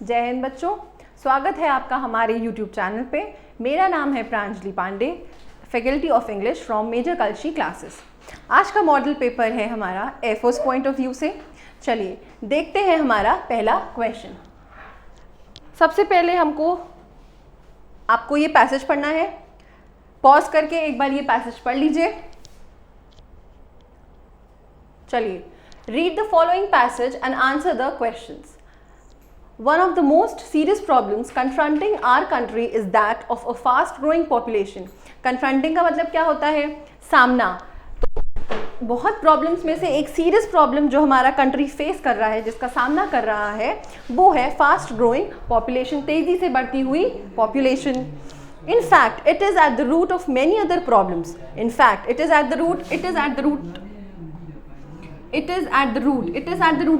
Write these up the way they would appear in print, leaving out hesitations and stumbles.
जय हिंद बच्चों, स्वागत है आपका हमारे YouTube चैनल पे। मेरा नाम है Pranjali Pandey, faculty of English from major कल्ची क्लासेस। आज का मॉडल पेपर है हमारा एयरफोर्स पॉइंट ऑफ व्यू से। चलिए देखते हैं हमारा पहला क्वेश्चन। सबसे पहले आपको ये पैसेज पढ़ना है। पॉज करके एक बार ये पैसेज पढ़ लीजिए। चलिए, read the following passage and answer the questions. One of the most serious problems confronting our country is that of a fast growing population. Confronting का मतलब क्या होता है? सामना। तो बहुत प्रॉब्लम्स में से एक सीरियस प्रॉब्लम जो हमारा कंट्री फेस कर रहा है, जिसका सामना कर रहा है, वो है फास्ट ग्रोइंग पॉपुलेशन, तेजी से बढ़ती हुई population. In fact, it is at the root of many other problems. In fact, it is at the root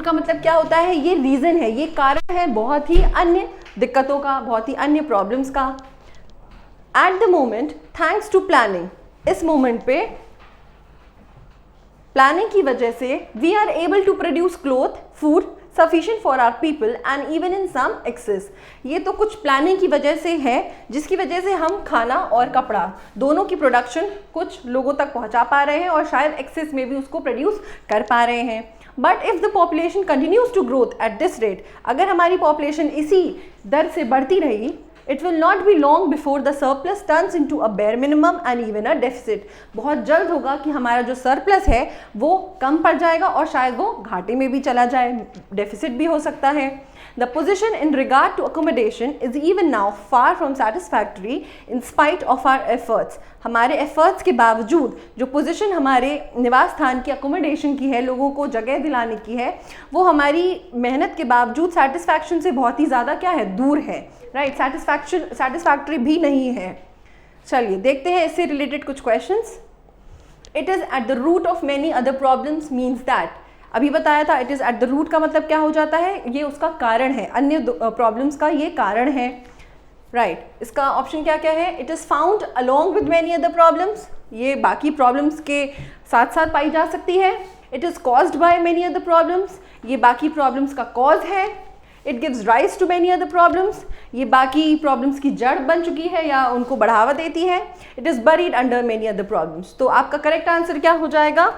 का मतलब क्या होता है? ये रीजन है, ये कारण है बहुत ही अन्य दिक्कतों का, बहुत ही अन्य प्रॉब्लम्स का। At the moment, thanks to planning, इस मोमेंट पे प्लानिंग की वजह से we are able to produce cloth, food sufficient for our people and even in some excess। ये तो कुछ प्लानिंग की वजह से है, जिसकी वजह से हम खाना और कपड़ा दोनों की प्रोडक्शन कुछ लोगों तक पहुंचा पा रहे हैं और शायद एक्सेस में भी उसको प्रोड्यूस कर पा रहे हैं। But if the population continues to growth at this rate, अगर हमारी पॉपुलेशन इसी दर से बढ़ती रही, it will not be long before the surplus turns into a bare minimum and even a deficit. बहुत जल्द होगा कि हमारा जो सरप्लस है वो कम पड़ जाएगा और शायद वो घाटे में भी चला जाए, डेफिसिट भी हो सकता है। The position in regard to accommodation is even now far from satisfactory in spite of our efforts. हमारे एफर्ट्स के बावजूद जो पोजीशन हमारे निवास स्थान की अकोमोडेशन की है, लोगों को जगह दिलाने की है, वो हमारी मेहनत के बावजूद सेटिस्फैक्शन से बहुत ही ज़्यादा क्या है, दूर है। राइट, सेटिस्फैक्ट्री भी नहीं है। चलिए देखते हैं इससे रिलेटेड कुछ questions. It is at the root of many other problems means that, अभी बताया था it is at the root का मतलब क्या हो जाता है? ये उसका कारण है, अन्य प्रॉब्लम्स का ये कारण है। राइट, इसका ऑप्शन क्या क्या है? It is found along with many other problems, ये बाकी प्रॉब्लम्स के साथ साथ पाई जा सकती है। It is caused by many other problems, ये बाकी प्रॉब्लम्स का कॉज है। It gives rise to many other problems, ये बाकी प्रॉब्लम्स की जड़ बन चुकी है या उनको बढ़ावा देती है। It is buried under many other problems, तो आपका करेक्ट आंसर क्या हो जाएगा?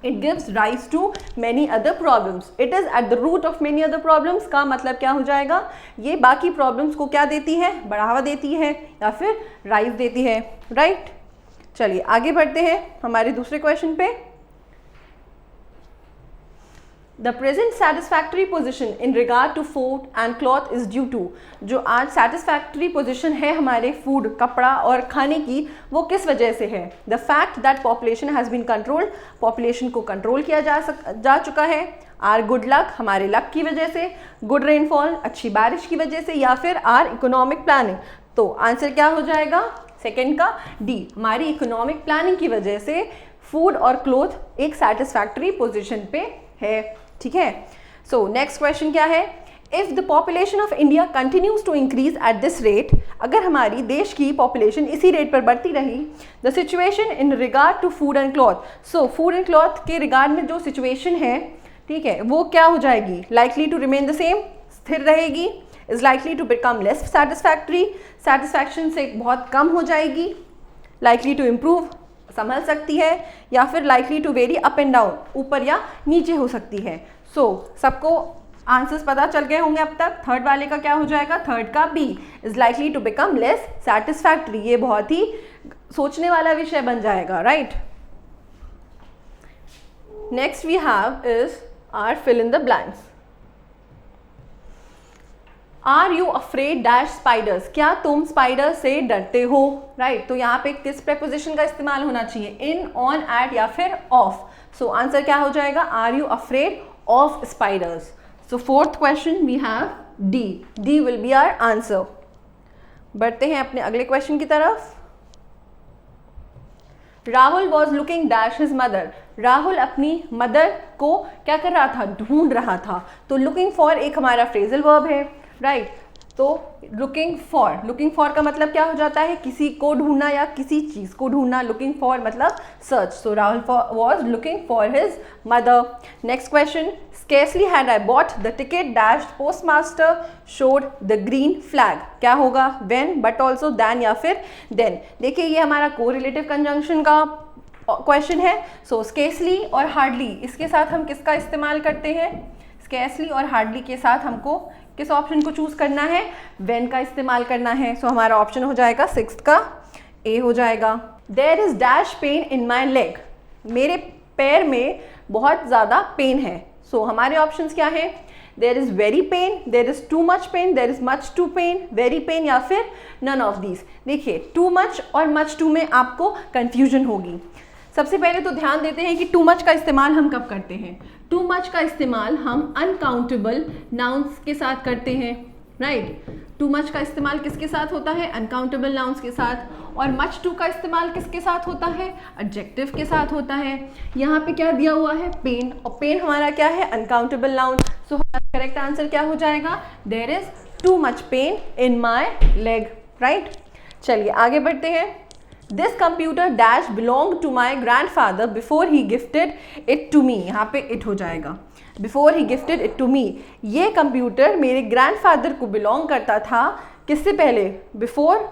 It gives rise to many other problems. It is at the root of many other problems का मतलब क्या हो जाएगा? ये बाकी प्रॉब्लम्स को क्या देती है? बढ़ावा देती है या फिर राइज देती है। राइट, चलिए आगे बढ़ते हैं हमारे दूसरे क्वेश्चन पे। The present satisfactory position in regard to food and cloth is due to, जो आज सेटिस्फैक्ट्री पोजिशन है हमारे फूड, कपड़ा और खाने की, वो किस वजह से है? The fact that population has been controlled, population को कंट्रोल किया जा चुका है। आर गुड लक, हमारे लक की वजह से। गुड रेनफॉल, अच्छी बारिश की वजह से। या फिर आर इकोनॉमिक प्लानिंग। तो आंसर क्या हो जाएगा? सेकेंड का डी, हमारी इकोनॉमिक प्लानिंग की वजह से फूड और क्लोथ एक सेटिस्फैक्ट्री पोजिशन पे है। ठीक है, सो नेक्स्ट क्वेश्चन क्या है? If the population of India continues to increase at this rate, अगर हमारी देश की पॉपुलेशन इसी रेट पर बढ़ती रही, the situation in regard to food and cloth, so food and cloth के रिगार्ड में जो सिचुएशन है, ठीक है, वो क्या हो जाएगी? Likely to remain the same, स्थिर रहेगी। Is likely to become less satisfactory, satisfaction से बहुत कम हो जाएगी। लाइकली टू इम्प्रूव, संभल सकती है। या फिर likely to vary up and down, ऊपर या नीचे हो सकती है। सो सबको आंसर्स पता चल गए होंगे अब तक। थर्ड वाले का क्या हो जाएगा? थर्ड का B, is likely to become less satisfactory. ये बहुत ही सोचने वाला विषय बन जाएगा। Right, next we have is our fill in the blanks. Are you afraid dash spiders, क्या तुम स्पाइडर से डरते हो? राइट, तो यहाँ पे किस प्रेपोजिशन का इस्तेमाल होना चाहिए? इन, ऑन, एट या फिर ऑफ। सो आंसर क्या हो जाएगा? Are you afraid of spiders. So fourth question we have D, D will be our answer. बढ़ते हैं अपने अगले क्वेश्चन की तरफ। Rahul was looking dash his mother, Rahul अपनी मदर को क्या कर रहा था? ढूंढ रहा था। तो लुकिंग फॉर एक हमारा फ्रेजल वर्ब है। राइट, तो लुकिंग फॉर का मतलब क्या हो जाता है, किसी को ढूंढना या किसी चीज को ढूंढना. लुकिंग फॉर मतलब search. So Rahul was looking for his mother. Next question, scarcely had I bought the ticket dash postmaster showed the green flag. क्या होगा, व्हेन, बट ऑल्सो, देन या फिर देन. देखिए ये हमारा कोरिलेटिव कंजंक्शन का क्वेश्चन है. सो स्केर्सली और हार्डली, इसके साथ हम किसका इस्तेमाल करते हैं, स्केर्सली और हार्डली के साथ हमको किस ऑप्शन को चूज करना है, व्हेन का इस्तेमाल करना है. सो हमारा ऑप्शन हो जाएगा 6th का ए हो जाएगा. There is dash pain in my leg. मेरे पैर में बहुत ज़्यादा पेन है. सो हमारे ऑप्शंस क्या हैं, there is very pain, there is too much pain, there is much too pain, very pain या फिर नन ऑफ दीज. देखिए टू मच और मच टू में आपको कंफ्यूजन होगी. सबसे पहले तो ध्यान देते हैं कि टू मच का इस्तेमाल हम कब करते हैं. टू मच का इस्तेमाल हम अनकाउंटेबल नाउन्स के साथ करते हैं, राइट. टू मच का इस्तेमाल किसके साथ होता है, अनकाउंटेबल नाउन्स के साथ. और मच टू का इस्तेमाल किसके साथ होता है, एडजेक्टिव के साथ होता है. यहाँ पे क्या दिया हुआ है, पेन, और पेन हमारा क्या है, अनकाउंटेबल नाउन. सो हमारा करेक्ट आंसर क्या हो जाएगा, there is too much pain in my leg, right. चलिए आगे बढ़ते हैं. This computer dash belong to my grandfather before he gifted it to me. यहाँ पे इट हो जाएगा, before he gifted it to me. ये कंप्यूटर मेरे ग्रैंडफादर को बिलोंग करता था. किससे पहले, बिफोर,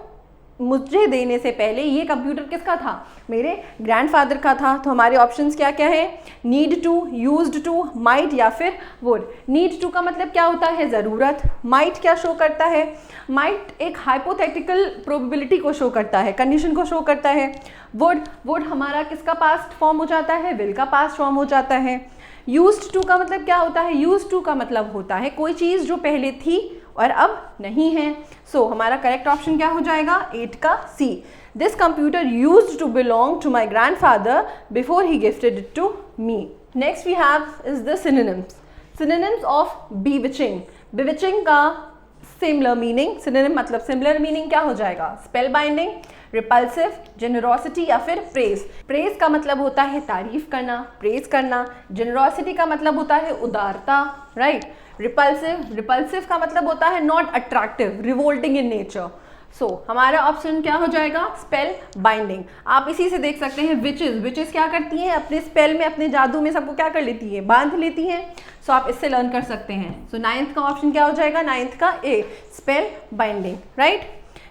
मुझे देने से पहले ये कंप्यूटर किसका था, मेरे ग्रैंडफादर का था. तो हमारे ऑप्शंस क्या क्या है, need to, used to, might या फिर वुड. नीड टू का मतलब क्या होता है, ज़रूरत. माइट क्या शो करता है, माइट एक हाइपोथेटिकल प्रोबेबिलिटी को शो करता है, कंडीशन को शो करता है. वुड हमारा किसका पास्ट फॉर्म हो जाता है, विल का पास्ट फॉर्म हो जाता है. यूज्ड टू का मतलब क्या होता है, यूज्ड टू का मतलब होता है कोई चीज़ जो पहले थी और अब नहीं है. सो हमारा करेक्ट ऑप्शन क्या हो जाएगा, 8 का C. This computer used to belong to my grandfather before he gifted it to me. Next we have is the synonyms. Synonyms of bewitching. bewitching का सिमिलर मीनिंग, सिनोनिम मतलब सिमिलर मीनिंग क्या हो जाएगा, spell binding, repulsive, generosity या फिर praise. Praise का मतलब होता है तारीफ करना, प्रेज करना. जेनरोसिटी का मतलब होता है उदारता, राइट. रिपल्सिव का मतलब होता है not attractive, revolting in nature. So हमारा ऑप्शन क्या हो जाएगा, स्पेल बाइंडिंग. आप इसी से देख सकते हैं विचेस क्या करती हैं, अपने स्पेल में, अपने जादू में सबको क्या कर लेती हैं, बांध लेती हैं. सो आप इससे लर्न कर सकते हैं. सो 9th का ऑप्शन क्या हो जाएगा, 9th का ए, स्पेल बाइंडिंग, राइट.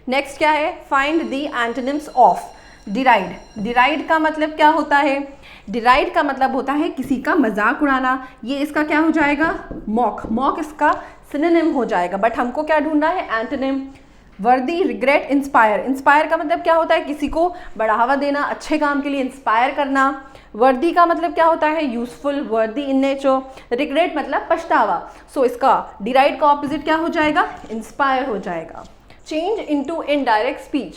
नेक्स्ट क्या है, फाइंड द एंटोनिम्स ऑफ डिराइड. डिराइड का मतलब क्या होता है, डिराइड का मतलब होता है किसी का मजाक उड़ाना. ये इसका क्या हो जाएगा, मॉक. मॉक इसका सिनोनिम हो जाएगा, बट हमको क्या ढूंढना है, एंटोनिम. वर्दी, रिग्रेट, इंस्पायर. इंस्पायर का मतलब क्या होता है, किसी को बढ़ावा देना, अच्छे काम के लिए इंस्पायर करना. वर्दी का मतलब क्या होता है, यूजफुल, वर्दी इन नेचर. रिग्रेट मतलब पछतावा. सो इसका डिराइड का ऑपोजिट क्या हो जाएगा, इंस्पायर हो जाएगा. Change into indirect speech.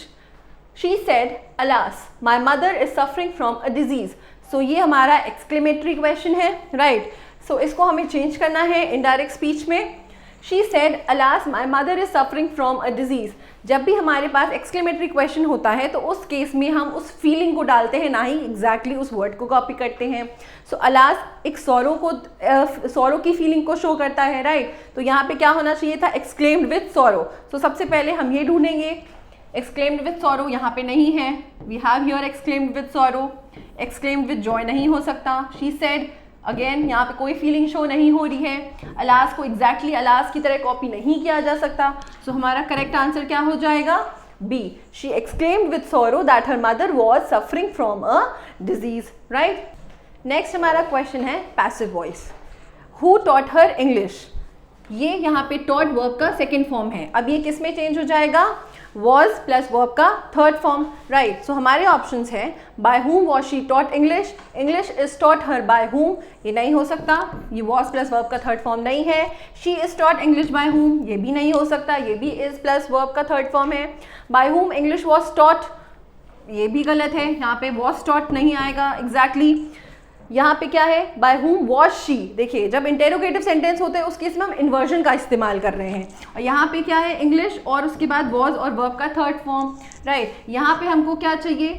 She said alas my mother is suffering from a disease. So ये हमारा एक्सक्लेमेटरी क्वेश्चन है, राइट. सो इसको हमें चेंज करना है इनडायरेक्ट स्पीच में. She said alas my mother is suffering from a disease. जब भी हमारे पास एक्सक्लेमेटरी क्वेश्चन होता है तो उस केस में हम उस फीलिंग को डालते हैं, ना ही एग्जैक्टली उस वर्ड को कॉपी करते हैं. सो अलास एक सॉरो की फीलिंग को शो करता है, राइट. तो यहाँ पे क्या होना चाहिए था, एक्सक्लेम्ड विथ सॉरो. सो सबसे पहले हम ये ढूंढेंगे, एक्सक्लेम्ड विथ सॉरो यहाँ पे नहीं है. We have here exclaimed with sorrow. Exclaimed with joy नहीं हो सकता. शी सेड, अगेन यहाँ पे कोई फीलिंग शो नहीं हो रही है. अलास को एग्जैक्टली अलास की तरह कॉपी नहीं किया जा सकता. सो हमारा करेक्ट आंसर क्या हो जाएगा, B. She exclaimed with sorrow that her mother was suffering from a disease, right. Next हमारा क्वेश्चन है passive voice. Who taught her English. ये यहाँ पे टॉट वर्ब का सेकेंड फॉर्म है. अब ये किस में चेंज हो जाएगा, वॉज प्लस वर्ब का थर्ड फॉर्म, राइट. सो हमारे ऑप्शंस हैं, by whom was she taught English, English is taught her by whom, ये नहीं हो सकता, ये वॉज प्लस वर्ब का थर्ड फॉर्म नहीं है. She is taught English by whom, ये भी नहीं हो सकता, ये भी इज प्लस वर्ब का थर्ड फॉर्म है. By whom English was taught, ये भी गलत है, यहाँ पे वॉज टॉट नहीं आएगा एग्जैक्टली. यहाँ पे क्या है, बाय हुम वॉज शी. देखिए जब इंटेरोगेटिव सेंटेंस होते हैं उस केस में हम इन्वर्जन का इस्तेमाल कर रहे हैं. और यहाँ पे क्या है, इंग्लिश और उसके बाद वॉज और वर्ब का थर्ड फॉर्म, राइट. यहाँ पे हमको क्या चाहिए,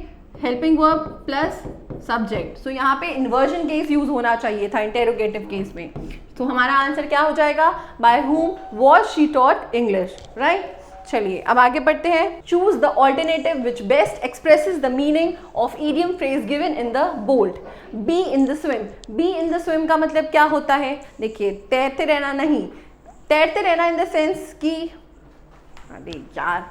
हेल्पिंग वर्ब प्लस सब्जेक्ट। सो यहाँ पे इन्वर्जन केस यूज होना चाहिए था इंटेरोगेटिव केस में। तो हमारा आंसर क्या हो जाएगा, by whom was she taught English, right. चलिए अब आगे बढ़ते हैं। Choose the alternative which best expresses the meaning of idiom phrase given in the bold. Be in the swim, be in the swim का मतलब क्या होता है, देखिए तैरते रहना नहीं, तैरते रहना इन द सेंस कि, अरे यार,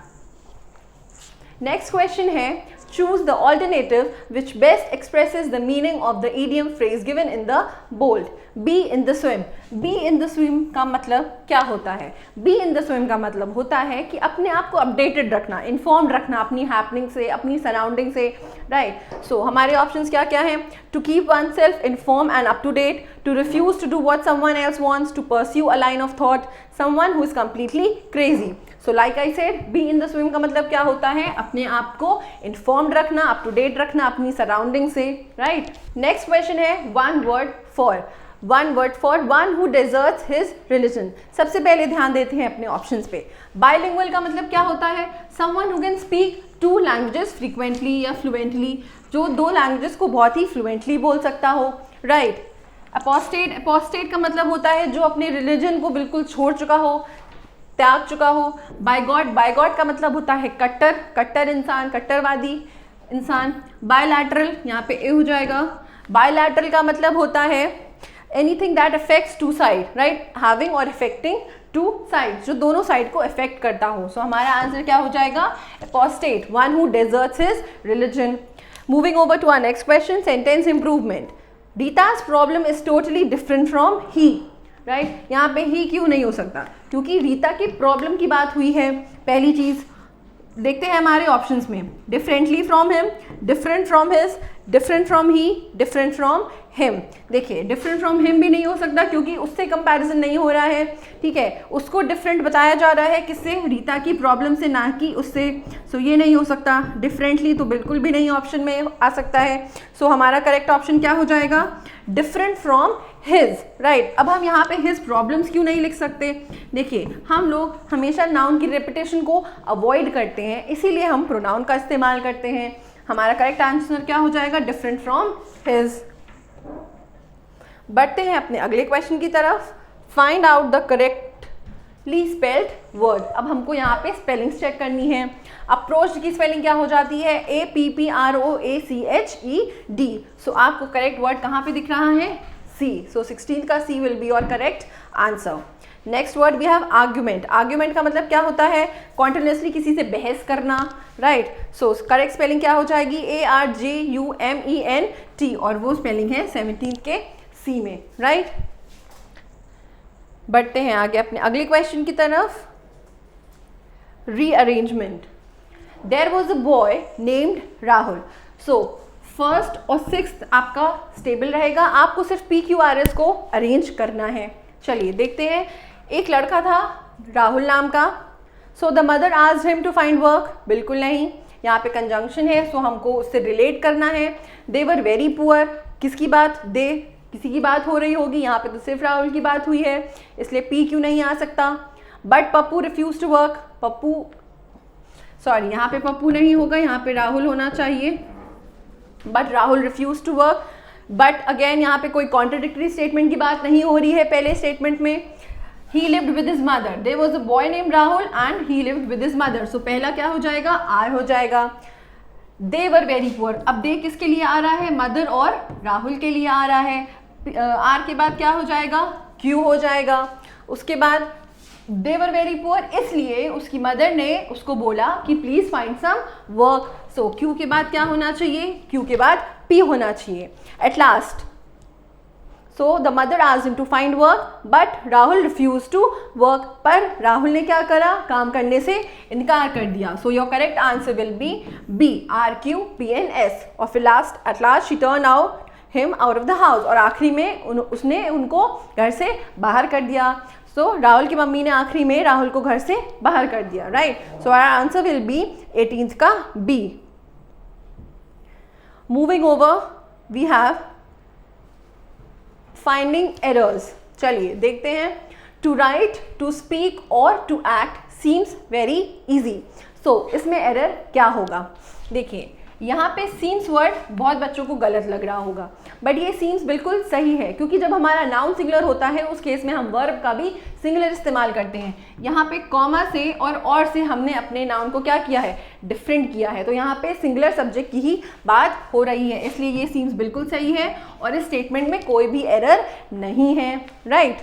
नेक्स्ट क्वेश्चन है choose the alternative which best expresses the meaning of the idiom phrase given in the bold. Be in the swim, be in the swim का मतलब क्या होता है, be in the swim का मतलब होता है कि अपने आप को अपडेटेड रखना, इन्फॉर्म्ड रखना अपनी हैपनिंग से, अपनी सराउंडिंग से, राइट। सो हमारे ऑप्शंस क्या क्या हैं, to keep oneself inform and up to date, to refuse to do what someone else wants, to pursue a line of thought, someone who is completely crazy. So like I said, be in the swim का मतलब क्या होता है, अपने आप को informed रखना, up to date रखना अपनी सराउंडिंग से, राइट। नेक्स्ट क्वेश्चन है one word for, one word for one who deserts his religion. सबसे पहले ध्यान देते हैं अपने ऑप्शंस पे। बाइलिंगुअल का मतलब क्या होता है, someone who can speak to languages frequently या फ्लुएंटली, जो दो लैंग्वेजेस को बहुत ही फ्लुएंटली बोल सकता हो, राइट। अपोस्टेट, अपोस्टेट का मतलब होता है जो अपने रिलीजन को बिल्कुल छोड़ चुका हो, त्याग चुका हो। बाय गॉड, बाय गॉड का मतलब होता है कट्टर, कट्टर इंसान, कट्टरवादी इंसान। बायलैटरल, यहाँ पे ए हो जाएगा। बायलैटरल का मतलब होता है anything that affects two side, right, having और अफेक्टिंग टू साइड, जो दोनों साइड को अफेक्ट करता हो। सो हमारा आंसर क्या हो जाएगा, apostate, one who deserts his religion. Moving over to our next question, sentence improvement. Rita's problem is totally different from he, right. यहाँ पे ही क्यों नहीं हो सकता, क्योंकि रीता की प्रॉब्लम की बात हुई है। पहली चीज देखते हैं हमारे ऑप्शंस में, differently from him, different from his, different from he, different from him. देखिए डिफरेंट फ्रॉम हिम भी नहीं हो सकता क्योंकि उससे कंपैरिजन नहीं हो रहा है, ठीक है, उसको डिफरेंट बताया जा रहा है किससे, रीता की प्रॉब्लम से, ना कि उससे। सो ये नहीं हो सकता। डिफरेंटली तो बिल्कुल भी नहीं ऑप्शन में आ सकता है। सो हमारा करेक्ट ऑप्शन क्या हो जाएगा, डिफरेंट फ्रॉम हिज, राइट। अब हम यहाँ पे हिज प्रॉब्लम्स क्यों नहीं लिख सकते, देखिए हम लोग हमेशा नाउन की रेपिटेशन को अवॉइड करते हैं, इसीलिए हम प्रोनाउन का इस्तेमाल करते हैं। हमारा करेक्ट आंसर क्या हो जाएगा, डिफरेंट फ्रॉम हिज। बढ़ते हैं अपने अगले क्वेश्चन की तरफ। Find out the correctly spelled word. अब हमको यहाँ पे स्पेलिंग्स चेक करनी है। अप्रोच की स्पेलिंग क्या हो जाती है, APPROACHED। सो आपको करेक्ट वर्ड कहाँ पे दिख रहा है, C। सो 16 का C will be your correct answer. Next word we have argument. Argument का मतलब क्या होता है, कॉन्टिन्यूसली किसी से बहस करना, राइट। सो करेक्ट स्पेलिंग क्या हो जाएगी, ARGUMENT, और वो स्पेलिंग है 17 के C में, राइट। बढ़ते हैं आगे अपने अगले क्वेश्चन की तरफ। Rearrangement. There was a boy named Rahul. So first और सिक्स्थ आपका स्टेबल रहेगा, आपको सिर्फ PQRS को अरेंज करना है। चलिए देखते हैं। एक लड़का था राहुल नाम का। So the mother asked him to find work, बिल्कुल नहीं, यहाँ पे कंजंक्शन है, सो हमको उससे रिलेट करना है। दे वर वेरी पुअर, किसकी बात, दे किसी की बात हो रही होगी, यहाँ पे तो सिर्फ राहुल की बात हुई है, इसलिए P क्यों नहीं आ सकता। But Pappu refuse to work, Pappu, sorry यहाँ पे पप्पू नहीं होगा, यहाँ पे राहुल होना चाहिए। But Rahul refuse to work. But again यहाँ पे कोई कॉन्ट्रडिक्टरी स्टेटमेंट की बात नहीं हो रही है पहले स्टेटमेंट में। He lived with his mother, there was a boy named Rahul and he lived with his mother. So पहला क्या हो जाएगा, आर हो जाएगा। दे वर वेरी पुअर, अब दे किसके लिए आ रहा है, मदर और राहुल के लिए आ रहा है। आर के बाद क्या हो जाएगा, क्यू हो जाएगा। उसके बाद दे वर वेरी पुअर, इसलिए उसकी मदर ने उसको बोला कि please find some work. So Q के बाद क्या होना चाहिए, क्यू के बाद P होना चाहिए। At last, so the mother asked him to find work but Rahul refuse to work. पर राहुल ने क्या करा, काम करने से इनकार कर दिया। So your correct answer will B B, RQPNS। और फिर last, at last she turn out him out of the house, और आखिरी में उसने उनको घर से बाहर कर दिया। सो राहुल की मम्मी ने आखिरी में राहुल को घर से बाहर कर दिया, right. So our answer will be 18th का B। Moving over we have finding errors. चलिए देखते हैं। टू राइट, टू स्पीक और to act seems very easy. So इसमें एरर क्या होगा, देखिए यहाँ पे सीम्स वर्ड बहुत बच्चों को गलत लग रहा होगा, बट ये सीम्स बिल्कुल सही है, क्योंकि जब हमारा नाउन सिंगुलर होता है उस केस में हम वर्ब का भी सिंगुलर इस्तेमाल करते हैं। यहाँ पे कॉमा से और से हमने अपने नाउन को क्या किया है, डिफरेंट किया है, तो यहाँ पे सिंगुलर सब्जेक्ट की ही बात हो रही है, इसलिए ये सीम्स बिल्कुल सही है और इस स्टेटमेंट में कोई भी एरर नहीं है, right.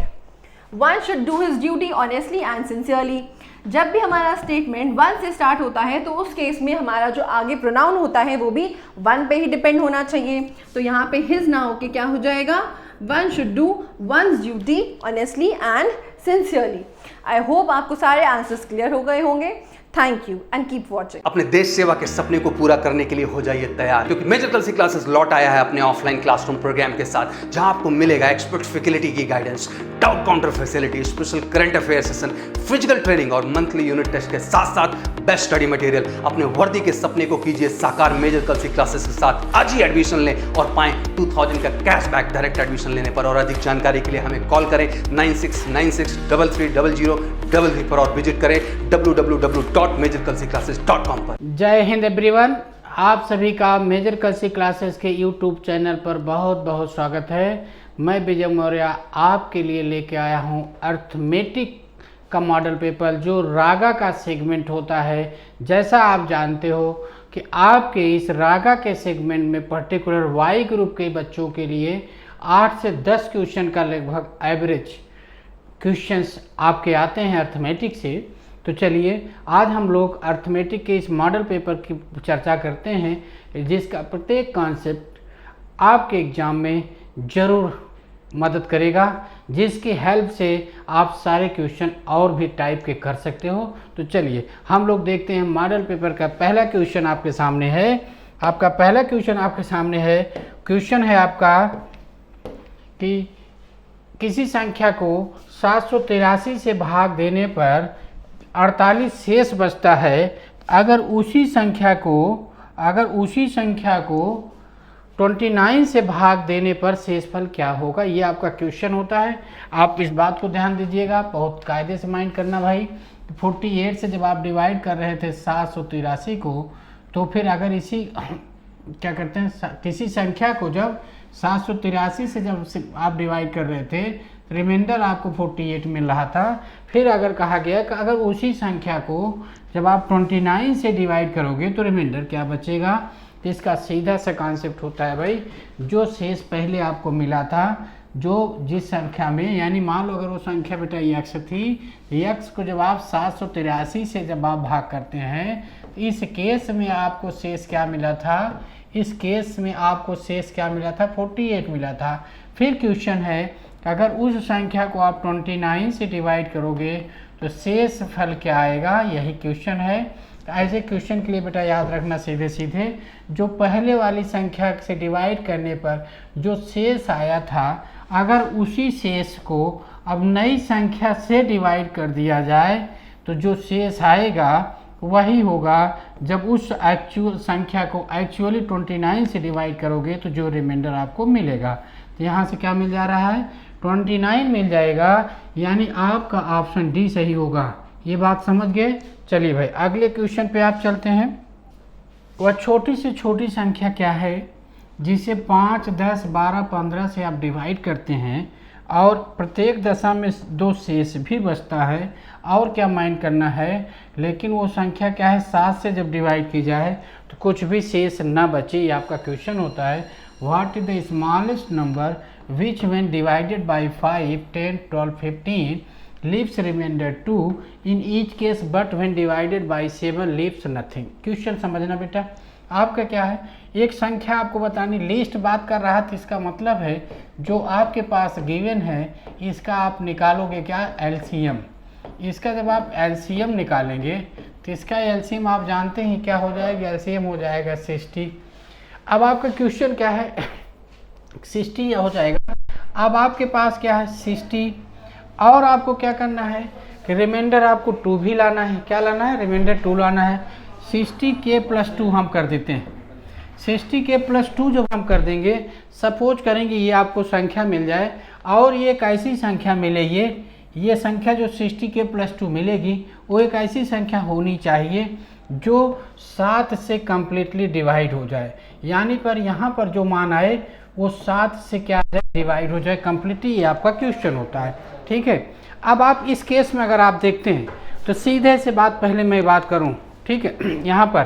One should do his duty honestly and sincerely. जब भी हमारा स्टेटमेंट वन से स्टार्ट होता है तो उस केस में हमारा जो आगे प्रोनाउन होता है वो भी वन पे ही डिपेंड होना चाहिए। तो यहाँ पे हिज ना होके क्या हो जाएगा, one should do once duty honestly and sincerely. I hope आपको सारे आंसर्स क्लियर हो गए होंगे। Thank you and keep watching. अपने देश सेवा के सपने को पूरा करने के लिए हो जाइए तैयार, क्योंकि मेजर कलसी क्लासेस लौट आया है अपने ऑफलाइन क्लासरूम प्रोग्राम के साथ, जहां आपको मिलेगा एक्सपर्ट फैकल्टी की guidance, doubt counter facility, special current affair session, physical training और मंथली यूनिट टेस्ट के साथ साथ बेस्ट स्टडी मटेरियल। अपने वर्दी के सपने को कीजिए साकार मेजर कलसी क्लासेस के साथ। आज ही एडमिशन लें और पाएं 2000 का कैशबैक डायरेक्ट एडमिशन लेने पर। और अधिक जानकारी के लिए हमें कॉल करें 9696333333 पर और विजिट करें www.majorkalsiclasses.com पर। जय हिंद एवरीवन, आप सभी का मेजर कलसी क्लासेस के यूट्यूब चैनल पर बहुत बहुत स्वागत है। मैं विजय मौर्य आपके लिए लेके आया हूँ अर्थमेटिक का मॉडल पेपर, जो रागा का सेगमेंट होता है। जैसा आप जानते हो कि आपके इस रागा के सेगमेंट में पर्टिकुलर वाई ग्रुप के बच्चों के लिए 8 से 10 क्वेश्चन का लगभग एवरेज क्वेश्चंस आपके आते हैं अर्थमेटिक से। तो चलिए आज हम लोग अर्थमेटिक के इस मॉडल पेपर की चर्चा करते हैं, जिसका प्रत्येक कॉन्सेप्ट आपके एग्ज़ाम में ज़रूर मदद करेगा, जिसकी हेल्प से आप सारे क्वेश्चन और भी टाइप के कर सकते हो। तो चलिए हम लोग देखते हैं मॉडल पेपर का पहला क्वेश्चन आपके सामने है। आपका पहला क्वेश्चन आपके सामने है। क्वेश्चन है आपका कि किसी संख्या को 783 से भाग देने पर 48 शेष बचता है। अगर उसी संख्या को 29 से भाग देने पर शेषफल क्या होगा, ये आपका क्वेश्चन होता है। आप इस बात को ध्यान दीजिएगा, बहुत कायदे से माइंड करना भाई। 48 से जब आप डिवाइड कर रहे थे 783 को, तो फिर अगर इसी क्या करते हैं, किसी संख्या को जब 783 से जब आप डिवाइड कर रहे थे, रिमाइंडर आपको 48 मिल रहा था। फिर अगर कहा गया कि अगर उसी संख्या को जब आप 29 से डिवाइड करोगे तो रिमाइंडर क्या बचेगा। तो इसका सीधा सा कॉन्सेप्ट होता है भाई, जो शेष पहले आपको मिला था, जो जिस संख्या में, यानी मान लो अगर वो संख्या बेटा x थी, x को जब आप 783 से जब आप भाग करते हैं, इस केस में आपको शेष क्या मिला था, इस केस में आपको शेष क्या मिला था, 48 मिला था। फिर क्वेश्चन है अगर उस संख्या को आप 29 से डिवाइड करोगे तो शेष फल क्या आएगा, यही क्वेश्चन है। ऐसे क्वेश्चन के लिए बेटा याद रखना सीधे सीधे, जो पहले वाली संख्या से डिवाइड करने पर जो शेष आया था, अगर उसी शेष को अब नई संख्या से डिवाइड कर दिया जाए तो जो शेष आएगा वही होगा जब उस एक्चुअल संख्या को एक्चुअली 29 से डिवाइड करोगे तो जो रिमाइंडर आपको मिलेगा। तो यहाँ से क्या मिल जा रहा है, 29 मिल जाएगा, यानी आपका ऑप्शन डी सही होगा। ये बात समझ गए। चलिए भाई अगले क्वेश्चन पे आप चलते हैं। वह छोटी से छोटी संख्या क्या है जिसे 5, 10, 12, 15 से आप डिवाइड करते हैं और प्रत्येक दशा में 2 शेष भी बचता है। और क्या माइंड करना है, लेकिन वो संख्या क्या है, 7 से जब डिवाइड की जाए तो कुछ भी शेष ना बचे। ये आपका क्वेश्चन होता है। What is the smallest number which when divided by 5, 10, 12, 15 leaves remainder 2 in each case, but when divided by 7 leaves nothing। Question समझना बेटा, आपका क्या है, एक संख्या आपको बतानी, लिस्ट बात कर रहा था। इसका मतलब है जो आपके पास गिवन है इसका आप निकालोगे क्या, एलसीएम। इसका जब आप एलसीएम निकालेंगे तो इसका एलसीएम आप जानते हैं क्या हो जाएगा, एलसीएम हो जाएगा 60। अब आपका क्वेश्चन क्या है, 60 हो जाएगा। अब आपके पास क्या है 60, और आपको क्या करना है कि रिमाइंडर आपको 2 भी लाना है। क्या लाना है, रिमाइंडर 2 लाना है। 60k + 2 हम कर देते हैं। 60k + 2 जब हम कर देंगे, सपोज करेंगे ये आपको संख्या मिल जाए, और ये एक ऐसी संख्या मिले, ये संख्या जो 60k + 2 मिलेगी वो एक ऐसी संख्या होनी चाहिए जो 7 से कम्प्लीटली डिवाइड हो जाए, यानी पर यहाँ पर जो मान आए वो 7 से क्या डिवाइड हो जाए कम्प्लीटली, ये आपका क्वेश्चन होता है। ठीक है, अब आप इस केस में अगर आप देखते हैं तो सीधे से बात पहले मैं बात करूँ, ठीक है, यहाँ पर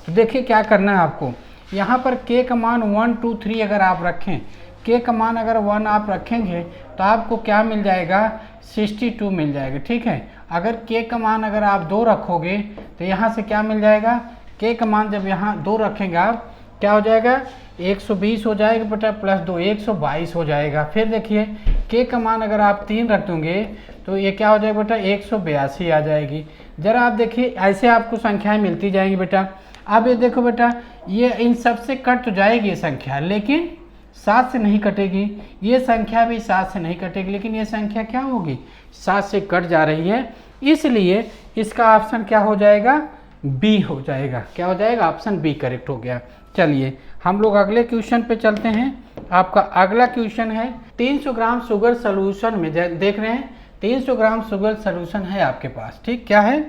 तो देखिए क्या करना है आपको। यहाँ पर k का मान 1 2 3 अगर आप रखें, k का मान अगर 1 आप रखेंगे तो आपको क्या मिल जाएगा 62 मिल जाएगा। ठीक है, अगर k का मान अगर आप 2 रखोगे तो यहाँ से क्या मिल जाएगा, k का मान जब यहाँ 2 रखेंगे आप क्या हो जाएगा 120 हो जाएगा बेटा, प्लस 2 122 हो जाएगा। फिर देखिए k का मान अगर आप 3 रख दोगे तो ये क्या हो जाएगा बेटा 182 आ जाएगी। ज़रा आप देखिए ऐसे आपको संख्याएं मिलती जाएंगी बेटा। अब ये देखो बेटा, ये इन सब से कट तो जाएगी ये संख्या, लेकिन 7 से नहीं कटेगी, ये संख्या भी 7 से नहीं कटेगी, लेकिन ये संख्या क्या होगी 7 से कट जा रही है, इसलिए इसका ऑप्शन क्या हो जाएगा बी हो जाएगा। क्या हो जाएगा, ऑप्शन बी करेक्ट हो गया। चलिए हम लोग अगले क्वेश्चन पे चलते हैं। आपका अगला क्वेश्चन है 300 ग्राम शुगर सोल्यूशन में, देख रहे हैं 300 ग्राम शुगर सोल्यूशन है आपके पास। ठीक, क्या है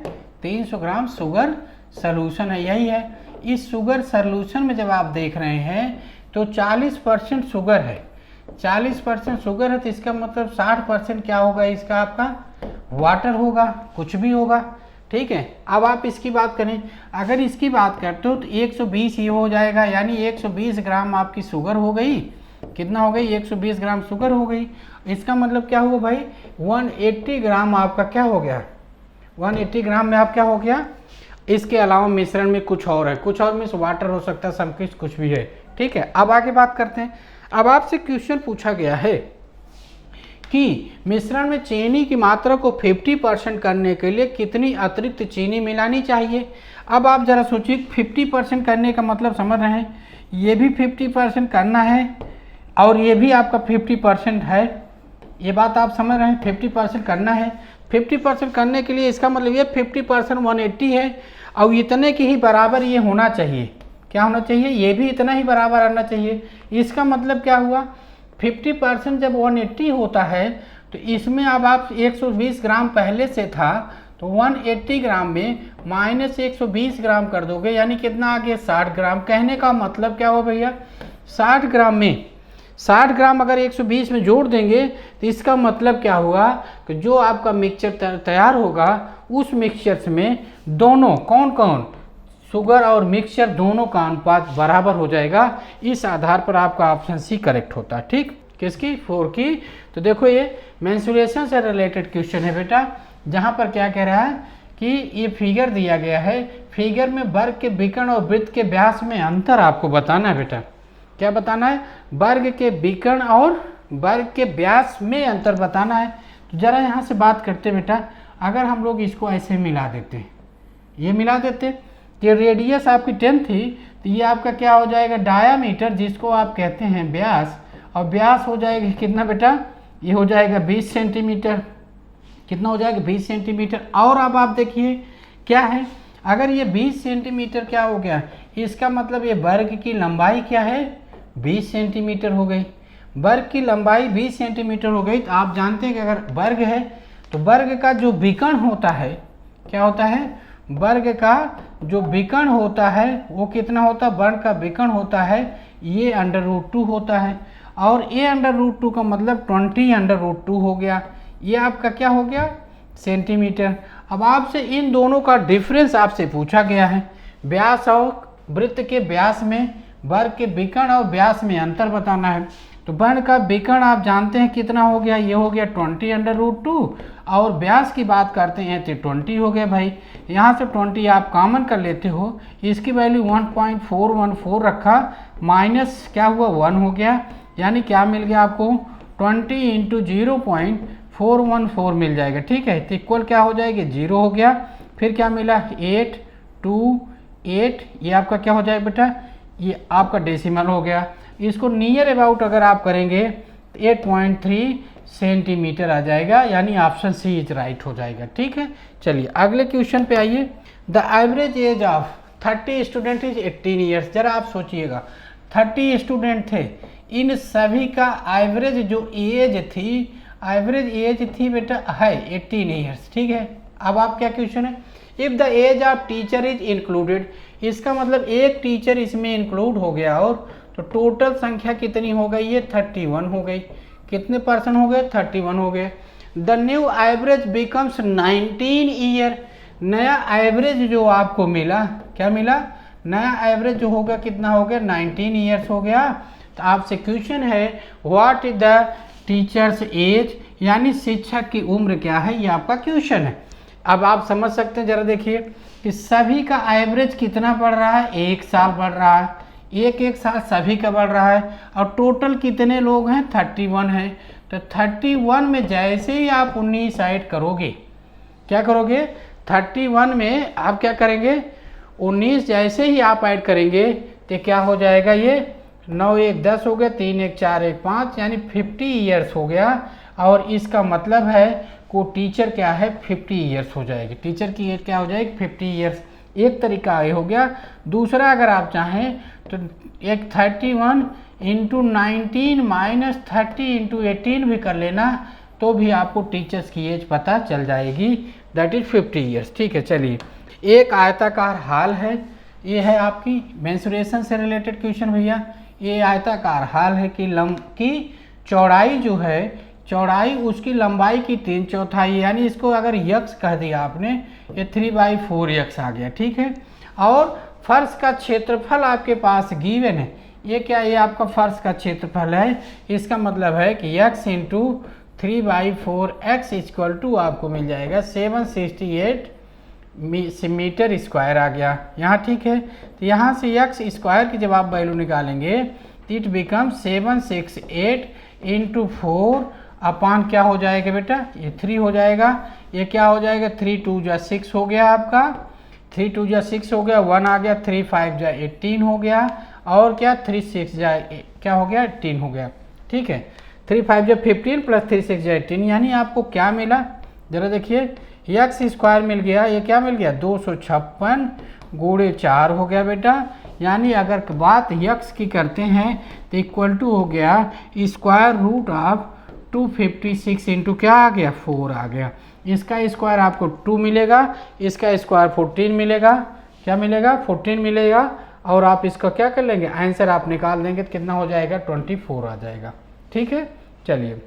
300 ग्राम शुगर सोल्यूशन है, यही है। इस शुगर सोल्यूशन में जब आप देख रहे हैं तो 40% शुगर है, 40% शुगर है, तो इसका मतलब 60% क्या होगा इसका आपका वाटर होगा, कुछ भी होगा। ठीक है, अब आप इसकी बात करें, अगर इसकी बात करते हो तो 120 ये हो जाएगा, यानी 120 ग्राम आपकी शुगर हो गई। कितना हो गई 120 ग्राम शुगर हो गई। इसका मतलब क्या हुआ भाई 180 ग्राम आपका क्या हो गया, 180 ग्राम में आप क्या हो गया। इसके अलावा मिश्रण में कुछ और है, कुछ और में वाटर हो सकता है, सब कुछ भी है। ठीक है, अब आगे बात करते हैं। अब आपसे क्वेश्चन पूछा गया है कि मिश्रण में चीनी की मात्रा को 50% करने के लिए कितनी अतिरिक्त चीनी मिलानी चाहिए। अब आप जरा सोचिए 50% करने का मतलब समझ रहे हैं, ये भी 50% करना है और ये भी आपका 50% है, ये बात आप समझ रहे हैं 50% करना है। 50% करने के लिए इसका मतलब ये 50% 180 है और इतने की ही बराबर ये होना चाहिए। क्या होना चाहिए, ये भी इतना ही बराबर आना चाहिए। इसका मतलब क्या हुआ 50% जब 180 होता है तो इसमें अब आप 120 ग्राम पहले से था तो 180 ग्राम में माइनस 120 ग्राम कर दोगे, यानी कितना आ गया 60 ग्राम। कहने का मतलब क्या हुआ भैया 60 ग्राम में 60 ग्राम अगर 120 में जोड़ देंगे तो इसका मतलब क्या हुआ कि जो आपका मिक्सचर तैयार होगा उस मिक्सचर में दोनों कौन कौन शुगर और मिक्सचर दोनों का अनुपात बराबर हो जाएगा। इस आधार पर आपका ऑप्शन सी करेक्ट होता है। ठीक, किसकी 4 की। तो देखो ये मेंसुरेशन से रिलेटेड क्वेश्चन है बेटा, जहाँ पर क्या कह रहा है कि ये फिगर दिया गया है, फिगर में वर्ग के विकर्ण और वृत्त के व्यास में अंतर आपको बताना है बेटा। क्या बताना है, वर्ग के विकर्ण और वर्ग के व्यास में अंतर बताना है। तो जरा यहाँ से बात करते बेटा, अगर हम लोग इसको ऐसे मिला देते, ये मिला देते, ये रेडियस आपकी 10 थी तो ये आपका क्या हो जाएगा डायामीटर, जिसको आप कहते हैं व्यास, और व्यास हो जाएगा कितना बेटा, ये हो जाएगा 20 सेंटीमीटर। कितना हो जाएगा 20 सेंटीमीटर। और अब आप देखिए क्या है, अगर ये 20 सेंटीमीटर क्या हो गया, इसका मतलब ये वर्ग की लंबाई क्या है 20 सेंटीमीटर हो गई। वर्ग की लंबाई 20 सेंटीमीटर हो गई। तो आप जानते हैं कि अगर वर्ग है तो वर्ग का जो विकर्ण होता है क्या होता है, वर्ग का जो विकर्ण होता है वो कितना होता है, वर्ग का विकर्ण होता है ये √2 होता है, और ये √2 का मतलब 20√2 हो गया। ये आपका क्या हो गया सेंटीमीटर। अब आपसे इन दोनों का डिफरेंस आपसे पूछा गया है, व्यास और वृत्त के व्यास में वर्ग के विकर्ण और व्यास में अंतर बताना है। तो वर्ग का विकर्ण आप जानते हैं कितना हो गया, ये हो गया 20√2, और व्यास की बात करते हैं तो 20 हो गया भाई। यहाँ से 20 आप कॉमन कर लेते हो, इसकी वैल्यू 1.414 रखा, माइनस क्या हुआ 1 हो गया, यानी क्या मिल गया आपको 20 × 0.414 मिल जाएगा। ठीक है, तो इक्वल क्या हो जाएगी 0 हो गया। फिर क्या मिला 8 2 8, ये आपका क्या हो जाएगा बेटा, ये आपका डेसिमल हो गया। इसको नियर अबाउट अगर आप करेंगे 8.3 सेंटीमीटर आ जाएगा, यानी ऑप्शन सी इज राइट हो जाएगा। ठीक है, चलिए अगले क्वेश्चन पे आइए। The average age of 30 student is 18 years. जरा आप सोचिएगा 30 स्टूडेंट थे, इन सभी का एवरेज जो एज थी, एवरेज एज थी बेटा है 18 ईयर्स। ठीक है, अब आप क्या क्वेश्चन है, if the age of teacher is included, इसका मतलब एक टीचर इसमें इंक्लूड हो गया और तो टोटल संख्या कितनी हो गई, ये 31 हो गई। कितने परसेंट हो गए, 31 हो गए। The new average becomes 19 year, नया एवरेज जो आपको मिला, क्या मिला, नया एवरेज जो होगा कितना हो गया, 19 ईयर्स हो गया। तो आपसे क्वेश्चन है what is the teacher's age, यानी शिक्षक की उम्र क्या है, ये आपका क्वेश्चन है। अब आप समझ सकते हैं, जरा देखिए कि सभी का एवरेज कितना बढ़ रहा है, 1 साल बढ़ रहा है, एक साल सभी का बढ़ रहा है, और टोटल कितने लोग हैं, 31 है। तो 31 में जैसे ही आप 19 ऐड करोगे, क्या करोगे, 31 में आप क्या करेंगे, 19 जैसे ही आप ऐड करेंगे तो क्या हो जाएगा, ये 9 1 10 हो गया, 3 1 4 1 5, यानी 50 ईयर्स हो गया। और इसका मतलब है को टीचर क्या है, 50 ईयर्स हो जाएगी, टीचर की एज क्या हो जाएगी, 50 ईयर्स। एक तरीका ये हो गया। दूसरा अगर आप चाहें तो एक 31 इंटू 19 माइनस 30 इंटू 18 भी कर लेना, तो भी आपको टीचर्स की एज पता चल जाएगी, दैट इज 50 ईयर्स। ठीक है, चलिए एक आयताकार हाल है, ये है आपकी मेंसुरेशन से रिलेटेड क्वेश्चन भैया। ये आयताकार हाल है कि चौड़ाई जो है, चौड़ाई उसकी लंबाई की 3/4, यानी इसको अगर यक्स कह दिया आपने, ये 3/4 यक्स आ गया। ठीक है, और फर्श का क्षेत्रफल आपके पास गिवन है, ये क्या, ये आपका फर्श का क्षेत्रफल है। इसका मतलब है कि x into 3/4 x equal to आपको मिल जाएगा 768 मीटर स्क्वायर आ गया यहाँ। ठीक है, तो यहाँ से x स्क्वायर की जब आप वैल्यू निकालेंगे तो इट बिकम 768 इंटू 4 अपान क्या हो जाएगा बेटा, ये 3 हो जाएगा। ये क्या हो जाएगा, 3 2 जा 6 हो गया आपका, 3 2 जा 6 हो गया, 1 आ गया, 3 5 जा 18 हो गया, और क्या 3 6 जा क्या हो गया, 18 हो गया। ठीक है, 3 5 जा 15 प्लस 3 6 जा 18, यानी आपको क्या मिला, जरा देखिए, एक्स स्क्वायर मिल गया, ये क्या मिल गया, 256 गुणे 4 हो गया बेटा। यानी अगर बात यक्स की करते हैं तो इक्वल टू हो गया स्क्वायर रूट ऑफ 256 इंटू क्या आ गया, 4 आ गया। इसका स्क्वायर आपको 2 मिलेगा, इसका स्क्वायर 14 मिलेगा, क्या मिलेगा, 14 मिलेगा। और आप इसका क्या कर लेंगे, आंसर आप निकाल देंगे तो कितना हो जाएगा, 24 आ जाएगा। ठीक है, चलिए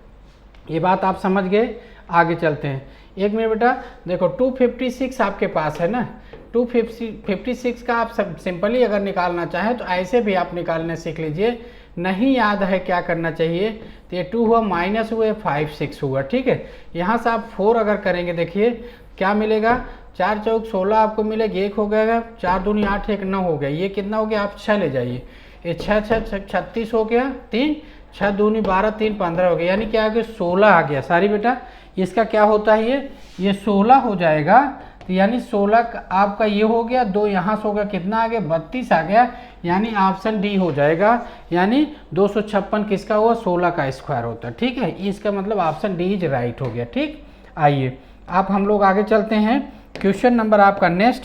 ये बात आप समझ गए, आगे चलते हैं। एक मिनट बेटा, देखो 256 आपके पास है ना, 256 का आप सब सिंपली अगर निकालना चाहें तो ऐसे भी आप निकालने सीख लीजिए। नहीं याद है क्या करना चाहिए, तो ये 2 हुआ, माइनस हुए 5 6 हुआ। ठीक है, यहाँ से आप 4 अगर करेंगे, देखिए क्या मिलेगा, 4 चौक 16 आपको मिलेगा, 1 हो गया, 4 दूनी 8 1 9 हो गया, ये कितना हो गया, आप 6 ले जाइए, ये 6 6 36 हो गया, 3 6 दूनी 12 3 15 हो गया, यानी क्या आ गया, 16 आ गया। सारी बेटा इसका क्या होता है, ये 16 हो जाएगा। तो यानी 16 आपका ये हो गया, 2 यहाँ से हो गया, कितना आ गया, 32 आ गया, यानी ऑप्शन डी हो जाएगा। यानी 256 किसका हुआ, 16 का स्क्वायर होता है। ठीक है, इसका मतलब ऑप्शन डी इज राइट हो गया। ठीक, आइए आप हम लोग आगे चलते हैं। क्वेश्चन नंबर आपका नेक्स्ट,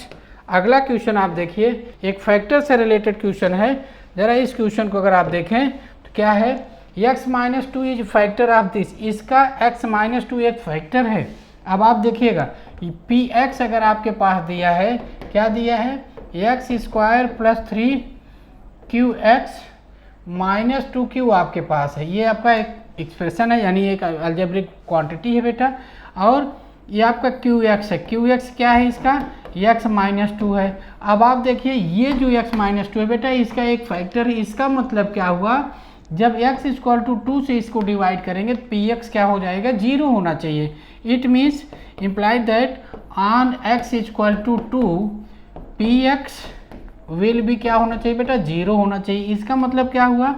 अगला क्वेश्चन आप देखिए, एक फैक्टर से रिलेटेड क्वेश्चन है। जरा इस क्वेश्चन को अगर आप देखें तो क्या है, x-2 is factor of this, इसका x-2 एक फैक्टर है। अब आप देखिएगा px अगर आपके पास दिया है, क्या दिया है, x square plus 3qx minus 2q आपके पास है, ये आपका एक एक्सप्रेशन है, यानी एक अलजेब्रिक क्वांटिटी है बेटा। और ये आपका qx है, qx क्या है, इसका x-2 है। अब आप देखिए ये जो x-2 है बेटा, इसका एक फैक्टर है। इसका मतलब क्या हुआ, जब x इक्वल टू 2 से इसको डिवाइड करेंगे तो px क्या हो जाएगा, 0 होना चाहिए। It means implied that on x equal to 2 px will भी क्या होना चाहिए बेटा, 0 होना चाहिए। इसका मतलब क्या हुआ,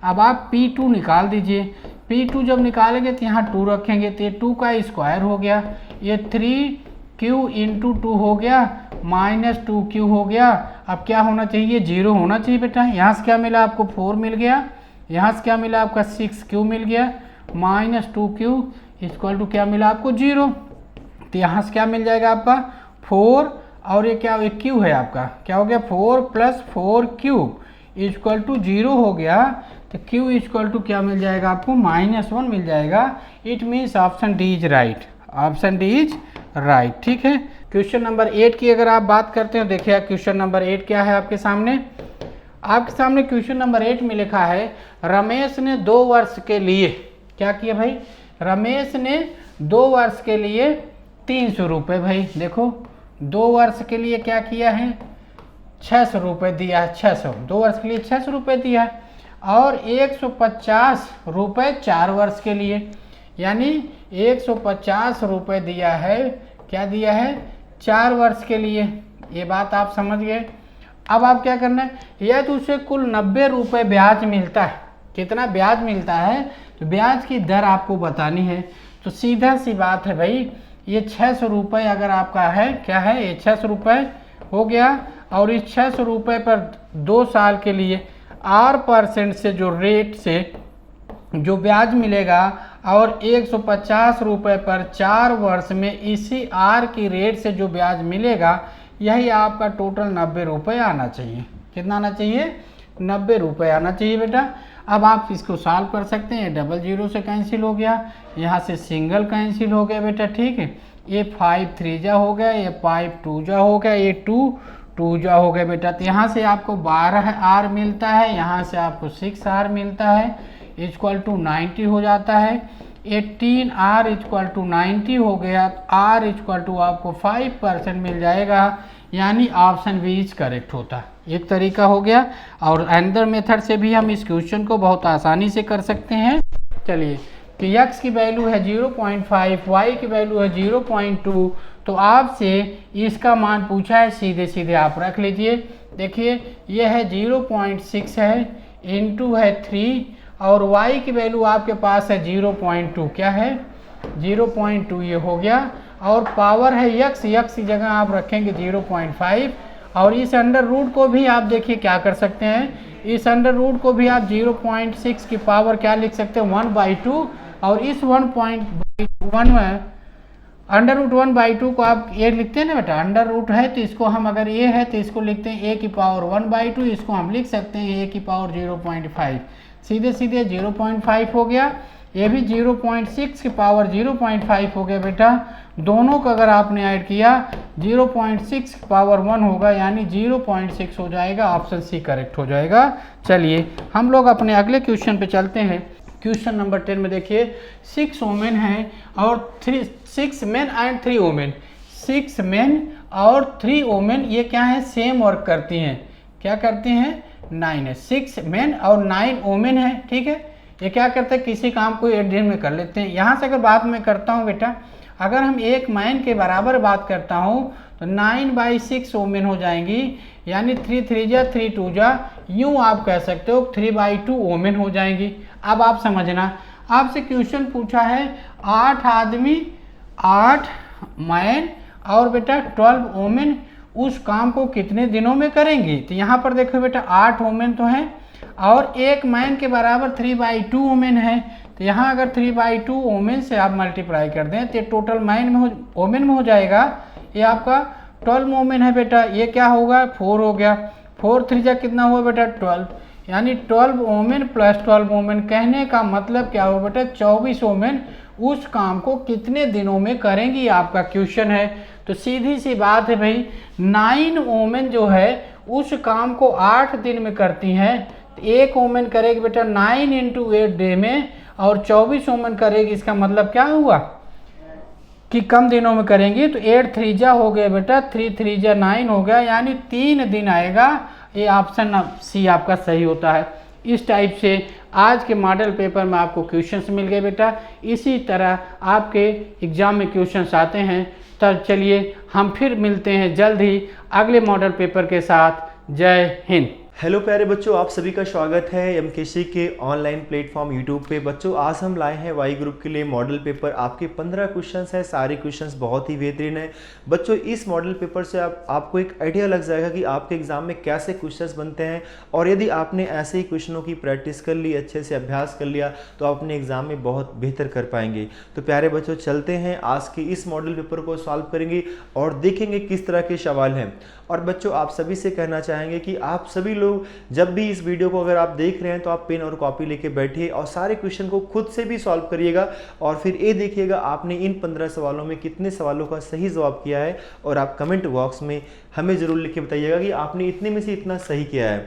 अब आप p2 निकाल दीजिए, p2 जब निकालेंगे तो यहाँ 2 रखेंगे, तो ये 2 का स्क्वायर हो गया, ये 3q इंटू 2 हो गया, माइनस 2q हो गया। अब क्या होना चाहिए, 0 होना चाहिए बेटा। यहाँ से क्या मिला आपको, 4 मिल गया, यहाँ से क्या मिला आपका 6q मिल गया, माइनस 2q इक्वल टू क्या मिला आपको, 0। तो यहाँ से क्या मिल जाएगा आपका 4, और ये क्या, एक q है आपका, क्या हो गया, 4 प्लस 4q इक्वल टू 0 हो गया। तो q इक्वल टू क्या मिल जाएगा आपको, -1 मिल जाएगा। It means option D is right, option D is right, ठीक है। क्वेश्चन नंबर 8 की अगर आप बात करते हैं, देखिए क्वेश्चन नंबर 8 क्या है आपके सामने। आपके सामने क्वेश्चन नंबर 8 में लिखा है रमेश ने 2 वर्ष के लिए क्या किया भाई, रमेश ने 2 वर्ष के लिए 300 रुपये, भाई देखो 2 वर्ष के लिए क्या किया है, 600 रुपये दिया है, 600, 2 वर्ष के लिए 600 रुपये दिया है, और 150 रुपये 4 वर्ष के लिए, यानी 150 रुपये दिया है, क्या दिया है, 4 वर्ष के लिए। ये बात आप समझ गए। अब आप क्या करना है, यह तो उसे कुल 90 रुपये ब्याज मिलता है। कितना ब्याज मिलता है, तो ब्याज की दर आपको बतानी है। तो सीधा सी बात है भाई, ये 600 रुपये अगर आपका है, क्या है, ये 600 रुपये हो गया, और इस 600 रुपये पर 2 साल के लिए R% से जो रेट से जो ब्याज मिलेगा, और 150 रुपये पर 4 वर्ष में इसी R की रेट से जो ब्याज मिलेगा, यही आपका टोटल 90 रुपये आना चाहिए। कितना आना चाहिए, 90 रुपये आना चाहिए बेटा। अब आप इसको सॉल्व कर सकते हैं, डबल जीरो से कैंसिल हो गया, यहाँ से सिंगल कैंसिल हो गया बेटा, ठीक है। ये 5 3 जा हो गया, ये 5 2 जा हो गया, ये 2 2 जा हो गया बेटा। तो यहाँ से आपको 12 R मिलता है, यहाँ से आपको 6 R मिलता है, इक्वल टू 90 हो जाता है। 18 R इक्वल टू 90 हो गया, R इक्वल टू आपको 5% मिल जाएगा, यानी ऑप्शन बी इज करेक्ट होता। एक तरीका हो गया, और अनदर मेथड से भी हम इस क्वेश्चन को बहुत आसानी से कर सकते हैं। चलिए, कि x की वैल्यू है 0.5, y की वैल्यू है 0.2, तो आपसे इसका मान पूछा है, सीधे सीधे आप रख लीजिए। देखिए ये है 0.6 है, इंटू है 3, और y की वैल्यू आपके पास है 0.2, क्या है 0.2, ये हो गया, और पावर है x की जगह आप रखेंगे 0.5, और इस अंडर रूट को भी आप देखिए क्या कर सकते हैं, इस अंडर रूट को भी आप 0.6 की पावर क्या लिख सकते हैं, 1/2, और इस 1.1 में अंडर रूट 1/2 को आप ये लिखते हैं ना बेटा, अंडर रूट है तो इसको हम, अगर ये है तो इसको लिखते हैं a की पावर 1/2, इसको हम लिख सकते हैं a की पावर 0.5, सीधे सीधे 0.5 हो गया। ये भी 0.6 की पावर 0.5 हो गया बेटा। दोनों का अगर आपने ऐड किया 0.6 पावर 1 होगा, यानी 0.6 हो जाएगा, ऑप्शन सी करेक्ट हो जाएगा। चलिए हम लोग अपने अगले क्वेश्चन पे चलते हैं। क्वेश्चन नंबर 10 में देखिए 6 वोमेन हैं और 6 मेन एंड 3 वोमेन, 6 मेन और 3 वोमेन ये क्या है, सेम वर्क करती हैं। क्या करती हैं, 9 है, 6 मेन और 9 वोमेन है, ठीक है। ये क्या करते हैं, किसी काम को एक दिन में कर लेते हैं। यहाँ से अगर बात मैं करता हूँ बेटा, अगर हम एक मैन के बराबर बात करता हूँ तो 9/6 वोमेन हो जाएंगी, यानी 3 3 जा 3 2 जा, यूँ आप कह सकते हो 3/2 वोमेन हो जाएंगी। अब आप समझना, आपसे क्वेश्चन पूछा है 8 आदमी, 8 मैन और बेटा 12 वोमेन उस काम को कितने दिनों में करेंगी। तो यहाँ पर देखो बेटा 8 वोमेन तो हैं, और एक मैन के बराबर 3/2 वोमेन है। तो यहाँ अगर 3/2 वोमेन से आप मल्टीप्लाई कर दें तो टोटल वोमेन में हो जाएगा। ये आपका 12 वोमेन है बेटा, ये क्या होगा 4 हो गया, 4 3 जा कितना हुआ बेटा 12, यानी 12 वोमेन प्लस 12 वोमेन। कहने का मतलब क्या हुआ बेटा, 24 वोमेन उस काम को कितने दिनों में करेंगी, आपका क्वेश्चन है। तो सीधी सी बात है भाई, 9 वोमेन जो है उस काम को 8 दिन में करती हैं। तो एक वोमेन करेगी बेटा 9 × 8 डे में, और 24 वोमेन करेगी। इसका मतलब क्या हुआ कि कम दिनों में करेंगी। तो 8 3 जा हो गया बेटा, 3 3 जा 9 हो गया, यानी 3 दिन आएगा। ये ऑप्शन सी आपका सही होता है। इस टाइप से आज के मॉडल पेपर में आपको क्वेश्चंस मिल गए बेटा। इसी तरह आपके एग्जाम में क्वेश्चंस आते हैं। तब चलिए हम फिर मिलते हैं जल्द ही अगले मॉडल पेपर के साथ। जय हिंद। हेलो प्यारे बच्चों, आप सभी का स्वागत है एमकेसी के ऑनलाइन प्लेटफॉर्म यूट्यूब पे। बच्चों आज हम लाए हैं वाई ग्रुप के लिए मॉडल पेपर। आपके 15 क्वेश्चंस हैं, सारे क्वेश्चंस बहुत ही बेहतरीन है। बच्चों इस मॉडल पेपर से आपको एक आइडिया लग जाएगा कि आपके एग्जाम में कैसे क्वेश्चंस बनते हैं, और यदि आपने ऐसे ही क्वेश्चनों की प्रैक्टिस कर ली, अच्छे से अभ्यास कर लिया, तो आप अपने एग्जाम में बहुत बेहतर कर पाएंगे। तो प्यारे बच्चों चलते हैं, आज के इस मॉडल पेपर को सॉल्व करेंगे और देखेंगे किस तरह के सवाल हैं। और बच्चों आप सभी से कहना चाहेंगे कि आप सभी लोग लोग जब भी इस वीडियो को अगर आप देख रहे हैं तो आप पेन और कॉपी लेके बैठिए और सारे क्वेश्चन को खुद से भी सॉल्व करिएगा और फिर ये देखिएगा आपने इन 15 सवालों में कितने सवालों का सही जवाब किया है और आप कमेंट बॉक्स में हमें ज़रूर लिख के बताइएगा कि आपने इतने में से इतना सही किया है।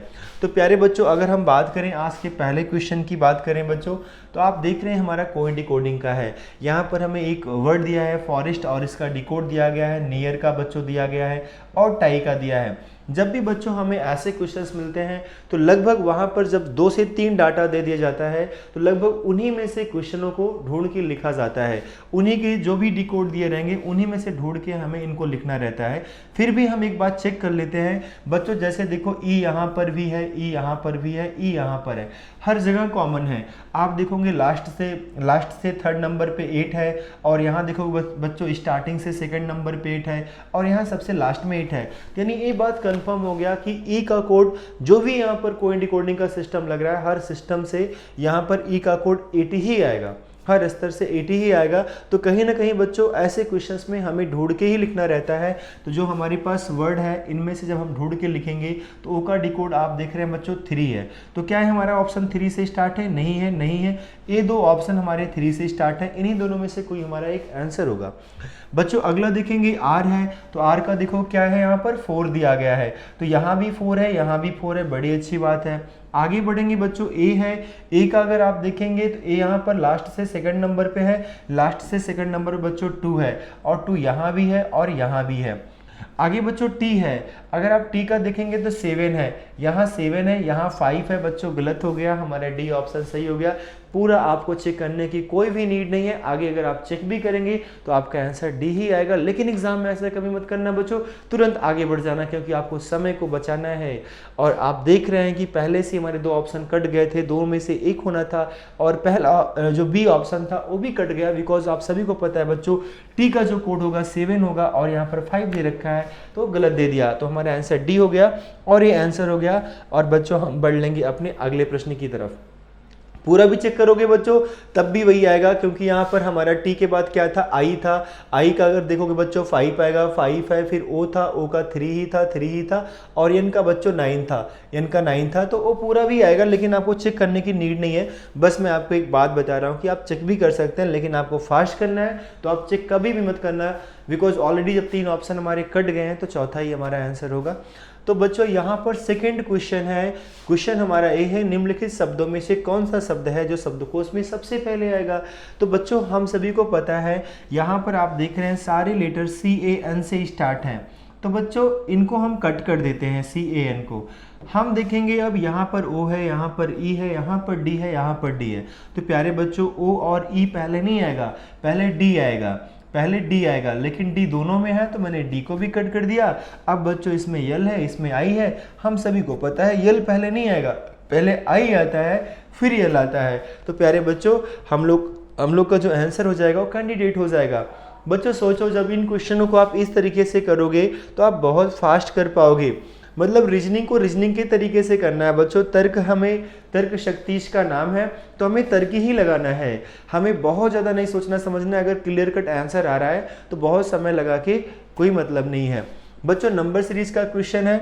तो प्यारे बच्चों, अगर हम बात करें आज के पहले क्वेश्चन की बात करें बच्चों, तो आप देख रहे हैं हमारा कोड डिकोडिंग का है। यहाँ पर हमें एक वर्ड दिया है फॉरेस्ट और इसका डिकोड दिया गया है, नियर का बच्चों दिया गया है और टाई का दिया है। जब भी बच्चों हमें ऐसे क्वेश्चंस मिलते हैं तो लगभग वहाँ पर जब 2 से 3 डाटा दे दिया जाता है तो लगभग उन्हीं में से क्वेश्चनों को ढूंढ के लिखा जाता है। उन्हीं के जो भी डिकोड दिए रहेंगे उन्हीं में से ढूंढ के हमें इनको लिखना रहता है। फिर भी हम एक बात चेक कर लेते हैं बच्चों, जैसे देखो ई यहाँ पर भी है, ई यहाँ पर भी है, ई यहाँ पर है, हर जगह कॉमन है। आप देखोगे लास्ट से 3rd नंबर पे 8 है और यहाँ देखोगे बच्चों स्टार्टिंग से 2nd नंबर पे 8 है और यहाँ सबसे लास्ट में 8 है। यानी ये बात कंफर्म हो गया कि ई का कोड जो भी यहाँ पर कोई डिकोडिंग का सिस्टम लग रहा है हर सिस्टम से यहाँ पर ई का कोड 80 ही आएगा, हर स्तर से 80 ही आएगा। तो कहीं ना कहीं बच्चों ऐसे क्वेश्चंस में हमें ढूंढ के ही लिखना रहता है। तो जो हमारे पास वर्ड है इनमें से जब हम ढूंढ के लिखेंगे तो ओ का डिकोड आप देख रहे हैं बच्चों 3 है। तो क्या है हमारा ऑप्शन 3 से स्टार्ट है? नहीं है, नहीं है। ये 2 ऑप्शन हमारे 3 से स्टार्ट है, इन्हीं दोनों में से कोई हमारा एक आंसर होगा। बच्चों अगला देखेंगे आर है, तो आर का देखो क्या है, यहाँ पर 4 दिया गया है, तो यहाँ भी 4 है, यहाँ भी 4 है, बड़ी अच्छी बात है। आगे बढ़ेंगे बच्चों ए है, ए का अगर आप देखेंगे तो ए यहाँ पर लास्ट से 2nd नंबर पे है, लास्ट से 2nd नंबर बच्चों 2 है और 2 यहाँ भी है और यहाँ भी है। आगे बच्चों टी है, अगर आप टी का देखेंगे तो 7 है, यहाँ 7 है, यहाँ 5 है। बच्चों गलत हो गया, हमारा डी ऑप्शन सही हो गया। पूरा आपको चेक करने की कोई भी नीड नहीं है। आगे अगर आप चेक भी करेंगे तो आपका आंसर डी ही आएगा। लेकिन एग्जाम में ऐसा कभी मत करना बच्चों, तुरंत आगे बढ़ जाना, क्योंकि आपको समय को बचाना है। और आप देख रहे हैं कि पहले से हमारे 2 ऑप्शन कट गए थे, 2 में से 1 होना था और पहला जो बी ऑप्शन था वो भी कट गया। बिकॉज आप सभी को पता है बच्चों टी का जो कोड होगा 7 होगा और यहाँ पर 5 दे रखा है, तो गलत दे दिया, तो हमारा आंसर डी हो गया और ये आंसर हो गया। और बच्चों हम बढ़ लेंगे अपने अगले प्रश्न की तरफ। पूरा भी चेक करोगे बच्चों तब भी वही आएगा, क्योंकि यहाँ पर हमारा टी के बाद क्या था, आई था। आई का अगर देखोगे बच्चों 5 आएगा, 5 है, फिर ओ था, ओ का 3 ही था और एन का बच्चों 9 था, एन का 9 था, तो वो पूरा भी आएगा। लेकिन आपको चेक करने की नीड नहीं है। बस मैं आपको एक बात बता रहा हूँ कि आप चेक भी कर सकते हैं, लेकिन आपको फास्ट करना है, तो आप चेक कभी भी मत करना, बिकॉज ऑलरेडी जब 3 ऑप्शन हमारे कट गए हैं तो चौथा ही हमारा आंसर होगा। तो बच्चों यहाँ पर सेकंड क्वेश्चन है, क्वेश्चन हमारा ये है, निम्नलिखित शब्दों में से कौन सा शब्द है जो शब्दकोश में सबसे पहले आएगा। तो बच्चों हम सभी को पता है, यहाँ पर आप देख रहे हैं सारे लेटर CAN से स्टार्ट हैं। तो बच्चों इनको हम कट कर देते हैं, CAN को। हम देखेंगे अब यहाँ पर O है, यहाँ पर E है, यहाँ पर D है, यहाँ पर D है। तो प्यारे बच्चों O और E पहले नहीं आएगा, पहले D आएगा, पहले डी आएगा। लेकिन डी दोनों में है तो मैंने डी को भी कट कर दिया। अब बच्चों इसमें यल है, इसमें आई है, हम सभी को पता है यल पहले नहीं आएगा, पहले आई आता है फिर यल आता है। तो प्यारे बच्चों हम लोग का जो आंसर हो जाएगा वो कैंडिडेट हो जाएगा। बच्चों सोचो जब इन क्वेश्चनों को आप इस तरीके से करोगे तो आप बहुत फास्ट कर पाओगे। मतलब रीजनिंग को रीजनिंग के तरीके से करना है बच्चों। तर्क शक्ति इसका नाम है, तो हमें तर्क ही लगाना है। हमें बहुत ज़्यादा नहीं सोचना समझना है। अगर क्लियर कट आंसर आ रहा है तो बहुत समय लगा के कोई मतलब नहीं है। बच्चों नंबर सीरीज का क्वेश्चन है।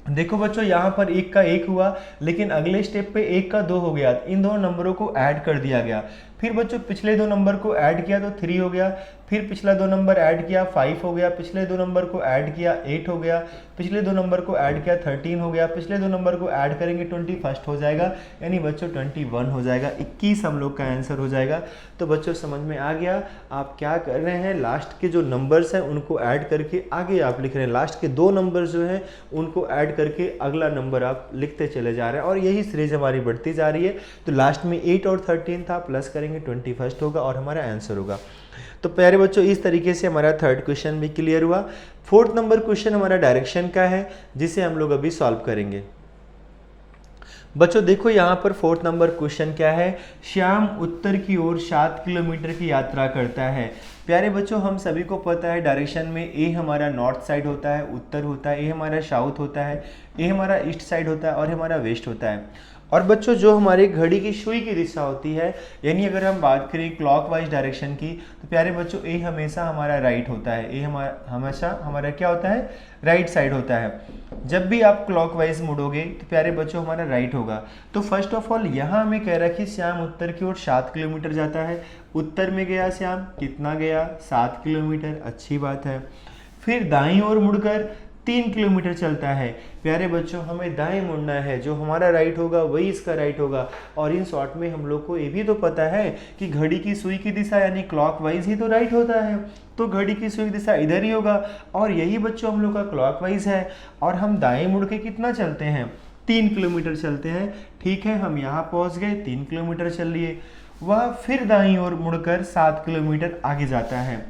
देखो बच्चों यहाँ पर 1 का 1 हुआ, लेकिन अगले स्टेप पे 1 का 2 हो गया, इन दोनों नंबरों को ऐड कर दिया गया। फिर बच्चों पिछले 2 नंबर को ऐड किया तो 3 हो गया, फिर पिछला 2 नंबर ऐड किया 5 हो गया, पिछले 2 नंबर को ऐड किया 8 हो गया, पिछले 2 नंबर को ऐड किया 13 हो गया, पिछले 2 नंबर को ऐड करेंगे 21 हो जाएगा, यानी बच्चों 21 हो जाएगा, 21 हम लोग का आंसर हो जाएगा। तो बच्चों समझ में आ गया आप क्या कर रहे हैं, लास्ट के जो नंबर्स हैं उनको ऐड करके आगे आप लिख रहे हैं। लास्ट के 2 नंबर जो हैं उनको ऐड करके अगला नंबर आप लिखते चले जा रहे हैं और यही सीरीज हमारी बढ़ती जा रही है। तो लास्ट में 8 और 13 था, प्लस करेंगे 21 होगा और हमारा आंसर होगा। तो प्यारे बच्चों इस तरीके से हमारा 3rd क्वेश्चन भी क्लियर हुआ। 4th नंबर क्वेश्चन हमारा डायरेक्शन का है, जिसे हम लोग अभी सॉल्व करेंगे। बच्चों देखो यहाँ पर 4th नंबर क्वेश्चन क्या है, श्याम उत्तर की ओर 7 किलोमीटर की यात्रा करता है। प्यारे बच्चों हम सभी को पता है डायरेक्शन में ए हमारा नॉर्थ साइड होता है, उत्तर होता है, ए हमारा साउथ होता है, ए हमारा ईस्ट साइड होता है और हमारा वेस्ट होता है। और बच्चों जो हमारे घड़ी की सुई की दिशा होती है, यानी अगर हम बात करें क्लॉकवाइज डायरेक्शन की, तो प्यारे बच्चों ए हमेशा हमारा राइट होता है, ए हमेशा हमारा क्या होता है, राइट साइड होता है। जब भी आप क्लॉकवाइज मुड़ोगे तो प्यारे बच्चों हमारा राइट होगा। तो फर्स्ट ऑफ ऑल यहाँ हमें कह रहा है कि श्याम उत्तर की ओर 7 किलोमीटर जाता है। उत्तर में गया श्याम, कितना गया, 7 किलोमीटर, अच्छी बात है। फिर दाईं ओर मुड़कर 3 किलोमीटर चलता है। प्यारे बच्चों हमें दाएं मुड़ना है, जो हमारा राइट होगा वही इसका राइट होगा। और इन शॉर्ट में हम लोग को ये भी तो पता है कि घड़ी की सुई की दिशा यानी क्लॉकवाइज ही तो राइट होता है, तो घड़ी की सुई की दिशा इधर ही होगा और यही बच्चों हम लोग का क्लॉकवाइज है। और हम दाएं मुड़ के कितना चलते हैं, 3 किलोमीटर चलते हैं। ठीक है, हम यहाँ पहुँच गए, 3 किलोमीटर चल लिए। वह फिर दाईं ओर मुड़कर 7 किलोमीटर आगे जाता है।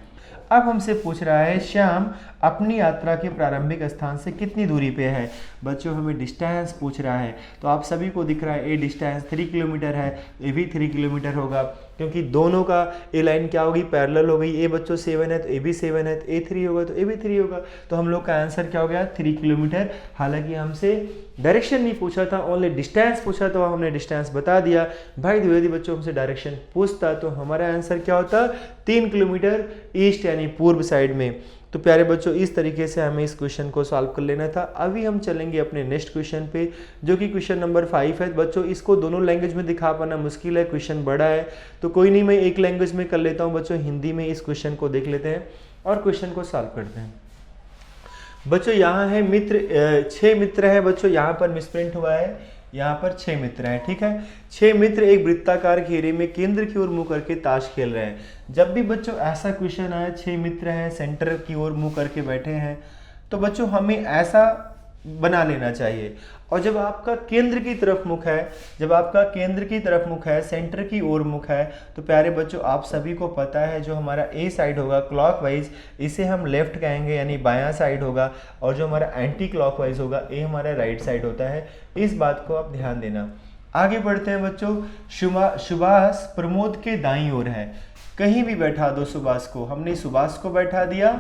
अब हमसे पूछ रहा है श्याम अपनी यात्रा के प्रारंभिक स्थान से कितनी दूरी पे है। बच्चों हमें डिस्टेंस पूछ रहा है, तो आप सभी को दिख रहा है ए डिस्टेंस 3 किलोमीटर है, ए भी 3 किलोमीटर होगा, क्योंकि दोनों का ए लाइन क्या होगी, पैरेलल हो गई। ए बच्चों 7 है तो ए भी 7 है, तो ए 3 होगा तो ए भी 3 होगा। तो हम लोग का आंसर क्या हो गया, 3 किलोमीटर। हालांकि हमसे डायरेक्शन नहीं पूछा था, ओनली डिस्टेंस पूछा, तो हमने डिस्टेंस बता दिया। भाई द्विवेदी बच्चों हमसे डायरेक्शन पूछता तो हमारा आंसर क्या होता, 3 किलोमीटर ईस्ट यानी पूर्व साइड में। तो प्यारे बच्चों इस तरीके से हमें इस क्वेश्चन को सॉल्व कर लेना था। अभी हम चलेंगे अपने नेक्स्ट क्वेश्चन पे, जो कि क्वेश्चन नंबर 5 है। बच्चों इसको दोनों लैंग्वेज में दिखा पाना मुश्किल है, क्वेश्चन बड़ा है, तो कोई नहीं मैं एक लैंग्वेज में कर लेता हूँ। बच्चों हिंदी में इस क्वेश्चन को देख लेते हैं और क्वेश्चन को सॉल्व करते हैं। बच्चों यहाँ है मित्र, 6 मित्र है। बच्चों यहाँ पर मिसप्रिंट हुआ है, यहाँ पर 6 मित्र हैं। ठीक है, 6 मित्र एक वृत्ताकार घेरे में केंद्र की ओर मुंह करके ताश खेल रहे हैं। जब भी बच्चों ऐसा क्वेश्चन आए, 6 मित्र हैं, सेंटर की ओर मुंह करके बैठे हैं, तो बच्चों हमें ऐसा बना लेना चाहिए। और जब आपका केंद्र की तरफ मुख है, जब आपका केंद्र की तरफ मुख है, सेंटर की ओर मुख है, तो प्यारे बच्चों आप सभी को पता है जो हमारा ए साइड होगा क्लॉकवाइज, इसे हम लेफ्ट कहेंगे यानी बायां साइड होगा, और जो हमारा एंटी क्लॉकवाइज होगा ए हमारा राइट साइड होता है। इस बात को आप ध्यान देना। आगे बढ़ते हैं बच्चों। सुभाष प्रमोद के दाईं ओर है। कहीं भी बैठा दो सुभाष को, हमने सुभाष को बैठा दिया,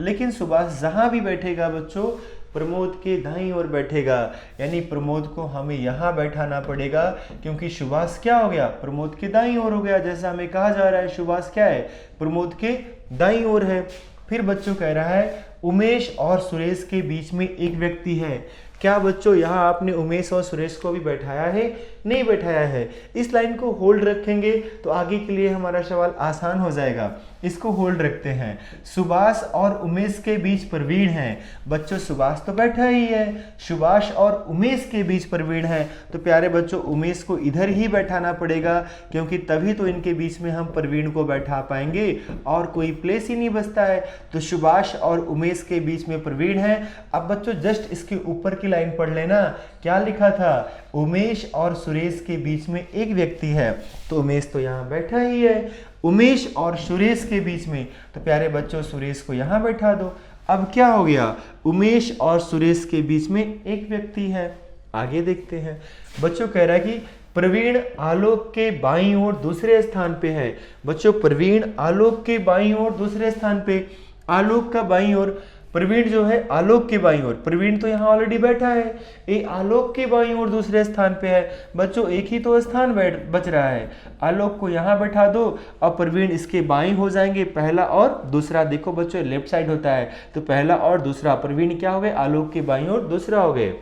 लेकिन सुभाष जहां भी बैठेगा बच्चों प्रमोद के दाईं ओर बैठेगा, यानी प्रमोद को हमें यहाँ बैठाना पड़ेगा, क्योंकि सुभाष क्या हो गया, प्रमोद के दाईं ओर हो गया। जैसा हमें कहा जा रहा है सुभाष क्या है, प्रमोद के दाईं ओर है। फिर बच्चों कह रहा है उमेश और सुरेश के बीच में एक व्यक्ति है। क्या बच्चों यहाँ आपने उमेश और सुरेश को भी बैठाया है, नहीं बैठाया है। इस लाइन को होल्ड रखेंगे तो आगे के लिए हमारा सवाल आसान हो जाएगा। इसको होल्ड रखते हैं। सुभाष और उमेश के बीच प्रवीण है। बच्चों सुभाष तो बैठा ही है, सुभाष और उमेश के बीच प्रवीण है, तो प्यारे बच्चों उमेश को इधर ही बैठाना पड़ेगा, क्योंकि तभी तो इनके बीच में हम प्रवीण को बैठा पाएंगे, और कोई प्लेस ही नहीं बचता है। तो सुभाष और उमेश के बीच में प्रवीण है। अब बच्चों जस्ट इसके ऊपर की लाइन पढ़ लेना, क्या लिखा था, उमेश और सुरेश के बीच में एक व्यक्ति है, तो उमेश तो यहाँ बैठा ही है। उमेश और सुरेश के बीच में, तो प्यारे बच्चों सुरेश को यहाँ बैठा दो। अब क्या हो गया, उमेश और सुरेश के बीच में एक व्यक्ति है। आगे देखते हैं। बच्चों कह रहा है कि प्रवीण आलोक के बाईं ओर दूसरे स्थान पे है। बच्चों प्रवीण आलोक के बाईं ओर दूसरे स्थान पे, आलोक का बाईं ओर, प्रवीण जो है आलोक के बाईं ओर, प्रवीण तो यहाँ ऑलरेडी बैठा है, ये आलोक के बाईं ओर दूसरे स्थान पे है। बच्चों एक ही तो स्थान बच रहा है, आलोक को यहाँ बैठा दो और प्रवीण इसके बाईं हो जाएंगे, पहला और दूसरा। देखो बच्चों लेफ्ट साइड होता है, तो पहला और दूसरा, प्रवीण क्या हो गए, आलोक के बाईं ओर दूसरा हो गए।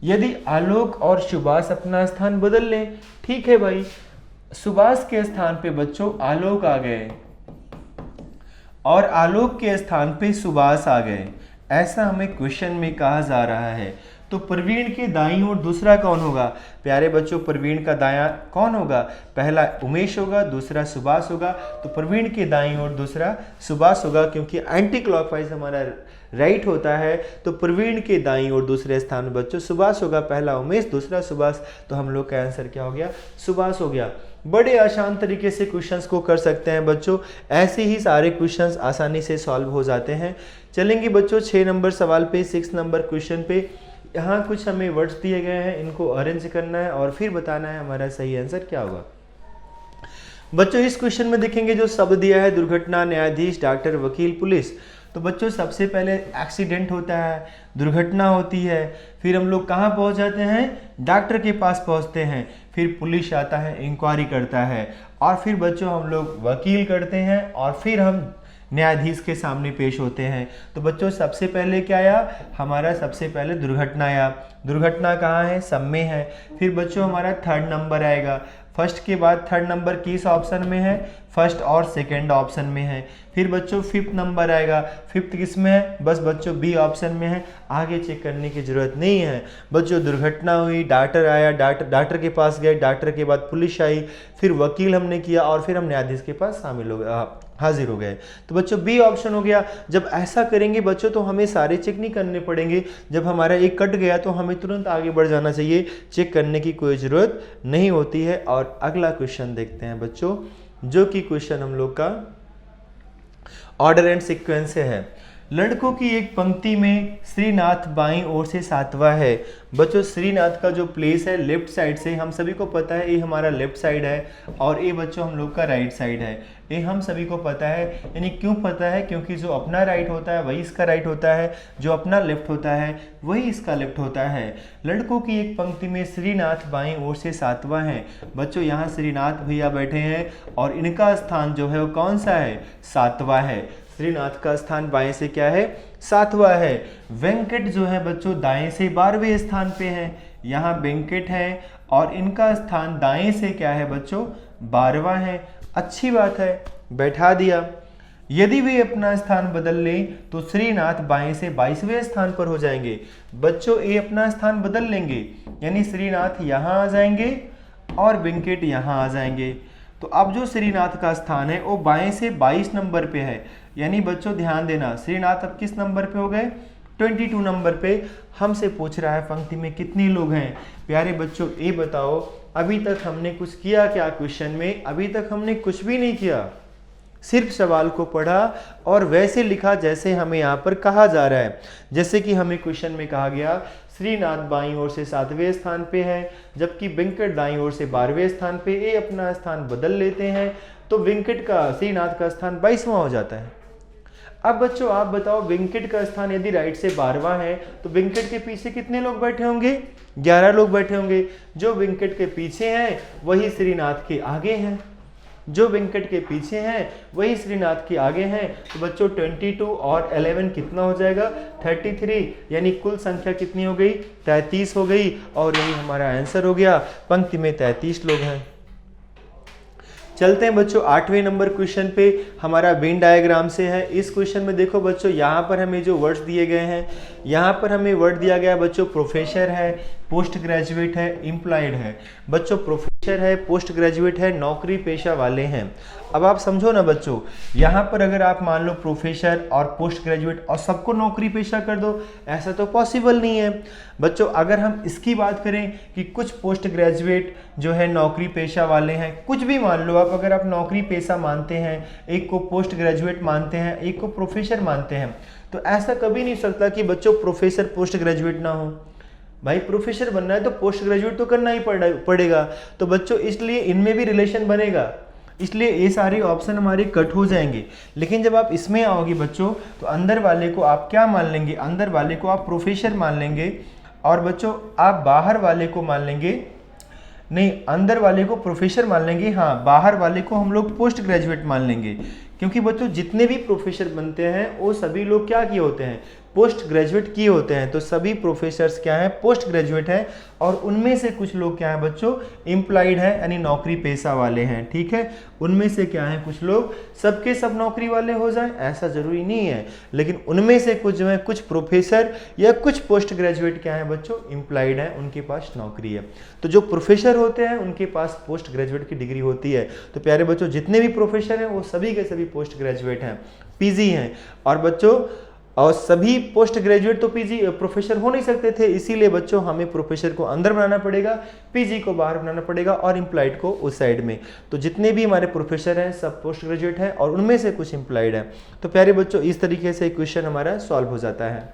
यदि आलोक और सुभाष अपना स्थान बदल लें, ठीक है भाई, सुभाष के स्थान पे बच्चों आलोक आ गए और आलोक के स्थान पे सुभाष आ गए, ऐसा हमें क्वेश्चन में कहा जा रहा है। तो प्रवीण के दाईं ओर दूसरा कौन होगा, प्यारे बच्चों प्रवीण का दायां कौन होगा, पहला उमेश होगा, दूसरा सुभाष होगा, तो प्रवीण के दाईं ओर दूसरा सुभाष होगा, क्योंकि एंटी क्लॉकवाइज हमारा राइट होता है। तो प्रवीण के दाईं ओर दूसरे स्थान में बच्चों सुभाष होगा, पहला उमेश दूसरा सुभाष, तो हम लोग का आंसर क्या हो गया, सुभाष हो गया। बड़े आसान तरीके से क्वेश्चंस को कर सकते हैं बच्चों, ऐसे ही सारे क्वेश्चंस आसानी से सॉल्व हो जाते हैं। चलेंगे बच्चों 6 नंबर सवाल पे, 6 नंबर क्वेश्चन पे। यहाँ कुछ हमें वर्ड्स दिए गए हैं, इनको अरेंज करना है और फिर बताना है हमारा सही आंसर क्या होगा। बच्चों इस क्वेश्चन में देखेंगे जो शब्द दिया है दुर्घटना, न्यायाधीश, डॉक्टर, वकील, पुलिस, तो बच्चों सबसे पहले एक्सीडेंट होता है, दुर्घटना होती है, फिर हम लोग कहाँ पहुँच जाते हैं, डॉक्टर के पास पहुँचते हैं, फिर पुलिस आता है, इंक्वायरी करता है, और फिर बच्चों हम लोग वकील करते हैं, और फिर हम न्यायाधीश के सामने पेश होते हैं। तो बच्चों सबसे पहले क्या आया, हमारा सबसे पहले दुर्घटना आया। दुर्घटना कहाँ है, सब में है। फिर बच्चों हमारा थर्ड नंबर आएगा। फर्स्ट के बाद थर्ड नंबर किस ऑप्शन में है, फर्स्ट और सेकंड ऑप्शन में है। फिर बच्चों फिफ्थ नंबर आएगा। फिफ्थ किस में है, बस बच्चों बी ऑप्शन में है, आगे चेक करने की जरूरत नहीं है। बच्चों दुर्घटना हुई, डॉक्टर आया, डॉक्टर के पास गए, डॉक्टर के बाद पुलिस आई, फिर वकील हमने किया, और फिर हम न्यायाधीश के पास हाजिर हो गए। तो बच्चों बी ऑप्शन हो गया। जब ऐसा करेंगे बच्चों तो हमें सारे चेक नहीं करने पड़ेंगे। जब हमारा एक कट गया तो हमें तुरंत आगे बढ़ जाना चाहिए, चेक करने की कोई ज़रूरत नहीं होती है। और अगला क्वेश्चन देखते हैं बच्चों, जो कि क्वेश्चन हम लोग का ऑर्डर एंड सीक्वेंस से है। लड़कों की एक पंक्ति में श्रीनाथ बाईं ओर से 7वां है। बच्चों श्रीनाथ का जो प्लेस है लेफ्ट साइड से, हम सभी को पता है ये हमारा लेफ्ट साइड है, और ये बच्चों हम लोग का राइट साइड है। ये हम सभी को पता है, यानी क्यों पता है, क्योंकि जो अपना राइट होता है वही इसका राइट होता है, जो अपना लेफ्ट होता है वही इसका लेफ्ट होता है। लड़कों की एक पंक्ति में श्रीनाथ बाईं ओर से 7वां है। बच्चों यहाँ श्रीनाथ भैया बैठे हैं, और इनका स्थान जो है वो कौन सा है, 7वां है। श्रीनाथ का स्थान बाएं से क्या है, 7वां है। वेंकट जो है बच्चों दाएं से 12वें स्थान पे है। यहाँ वेंकट है, और इनका स्थान दाएं से क्या है बच्चों, 12वां है। अच्छी बात है, बैठा दिया। यदि वे अपना स्थान बदल लें तो श्रीनाथ बाएं से 22वें स्थान पर हो जाएंगे। बच्चों ये अपना स्थान बदल लेंगे, यानी श्रीनाथ यहाँ आ जाएंगे और वेंकट यहाँ आ जाएंगे। तो अब जो श्रीनाथ का स्थान है वो बाएं से 22 नंबर पे है। यानी बच्चों ध्यान देना, श्रीनाथ अब किस नंबर पे हो गए, 22 नंबर पे। हमसे पूछ रहा है पंक्ति में कितने लोग हैं। प्यारे बच्चों ये बताओ, अभी तक हमने कुछ किया क्या क्वेश्चन में, अभी तक हमने कुछ भी नहीं किया, सिर्फ सवाल को पढ़ा और वैसे लिखा जैसे हमें यहाँ पर कहा जा रहा है। जैसे कि हमें क्वेश्चन में कहा गया श्रीनाथ बाईं ओर से 7वें स्थान पे है, जबकि वेंकट दाईं ओर से 12वें स्थान पे। ये अपना स्थान बदल लेते हैं तो वेंकट का, श्रीनाथ का स्थान 22वां हो जाता है। अब बच्चों आप बताओ, वेंकट का स्थान यदि राइट से 12वां है तो वेंकट के पीछे कितने लोग बैठे होंगे, 11 लोग बैठे होंगे। जो वेंकट के पीछे हैं वही श्रीनाथ के आगे हैं, जो वेंकट के पीछे हैं वही श्रीनाथ के आगे हैं। तो बच्चों 22 और 11 कितना हो जाएगा, 33, यानी कुल संख्या कितनी हो गई, 33 हो गई। और यही हमारा आंसर हो गया, पंक्ति में 33 लोग हैं। चलते हैं बच्चों 8वें नंबर क्वेश्चन पे, हमारा वेन डायग्राम से है। इस क्वेश्चन में देखो बच्चों, यहाँ पर हमें जो वर्ड्स दिए गए हैं, यहाँ पर हमें वर्ड दिया गया बच्चों प्रोफेसर है, पोस्ट ग्रेजुएट है, एम्प्लॉयड है। बच्चों प्रोफेसर है, पोस्ट ग्रेजुएट है, नौकरी पेशा वाले हैं। अब आप समझो ना बच्चों, यहाँ पर अगर आप मान लो प्रोफेसर और पोस्ट ग्रेजुएट और सबको नौकरी पेशा कर दो, ऐसा तो पॉसिबल नहीं है। बच्चों अगर हम इसकी बात करें कि कुछ पोस्ट ग्रेजुएट जो है नौकरी पेशा वाले हैं, कुछ भी मान लो आप, अगर आप नौकरी पेशा मानते हैं, एक को पोस्ट ग्रेजुएट मानते हैं, एक को प्रोफेसर मानते हैं, तो ऐसा कभी नहीं सकता कि बच्चों प्रोफेसर पोस्ट ग्रेजुएट ना हो। भाई प्रोफेसर बनना है तो पोस्ट ग्रेजुएट तो करना ही पड़ेगा। तो बच्चों इसलिए इनमें भी रिलेशन बनेगा, इसलिए ये सारे ऑप्शन हमारे कट हो जाएंगे। लेकिन जब आप इसमें आओगे बच्चों, तो अंदर वाले को आप क्या मान लेंगे, अंदर वाले को आप प्रोफेसर मान लेंगे, और बच्चों आप बाहर वाले को मान लेंगे, नहीं अंदर वाले को प्रोफेसर मान लेंगे, हाँ बाहर वाले को हम लोग पोस्ट ग्रेजुएट मान लेंगे। क्योंकि बच्चों जितने भी प्रोफेसर बनते हैं वो सभी लोग क्या किए होते हैं, पोस्ट ग्रेजुएट किए होते हैं। तो सभी प्रोफेसर्स क्या हैं, पोस्ट ग्रेजुएट हैं, और उनमें से कुछ लोग क्या हैं बच्चों, एम्प्लॉयड है, यानी नौकरी पेशा वाले हैं। ठीक है, उनमें से क्या है कुछ लोग, सबके सब नौकरी वाले हो जाएं ऐसा जरूरी नहीं है, लेकिन उनमें से कुछ जो है, कुछ प्रोफेसर या कुछ पोस्ट ग्रेजुएट क्या है बच्चों, एम्प्लॉयड है, उनके पास नौकरी है। तो जो प्रोफेसर होते हैं उनके पास पोस्ट ग्रेजुएट की डिग्री होती है। तो प्यारे बच्चों जितने भी प्रोफेसर हैं वो सभी के सभी पोस्ट ग्रेजुएट हैं, पीजी हैं। और बच्चों और सभी पोस्ट ग्रेजुएट तो पीजी प्रोफेसर हो नहीं सकते थे, इसीलिए बच्चों हमें प्रोफेसर को अंदर बनाना पड़ेगा, पीजी को बाहर बनाना पड़ेगा, और एम्प्लॉयड को उस साइड में। तो जितने भी हमारे प्रोफेसर हैं सब पोस्ट ग्रेजुएट हैं, और उनमें से कुछ एम्प्लॉयड हैं। तो प्यारे बच्चों इस तरीके से क्वेश्चन हमारा सॉल्व हो जाता है।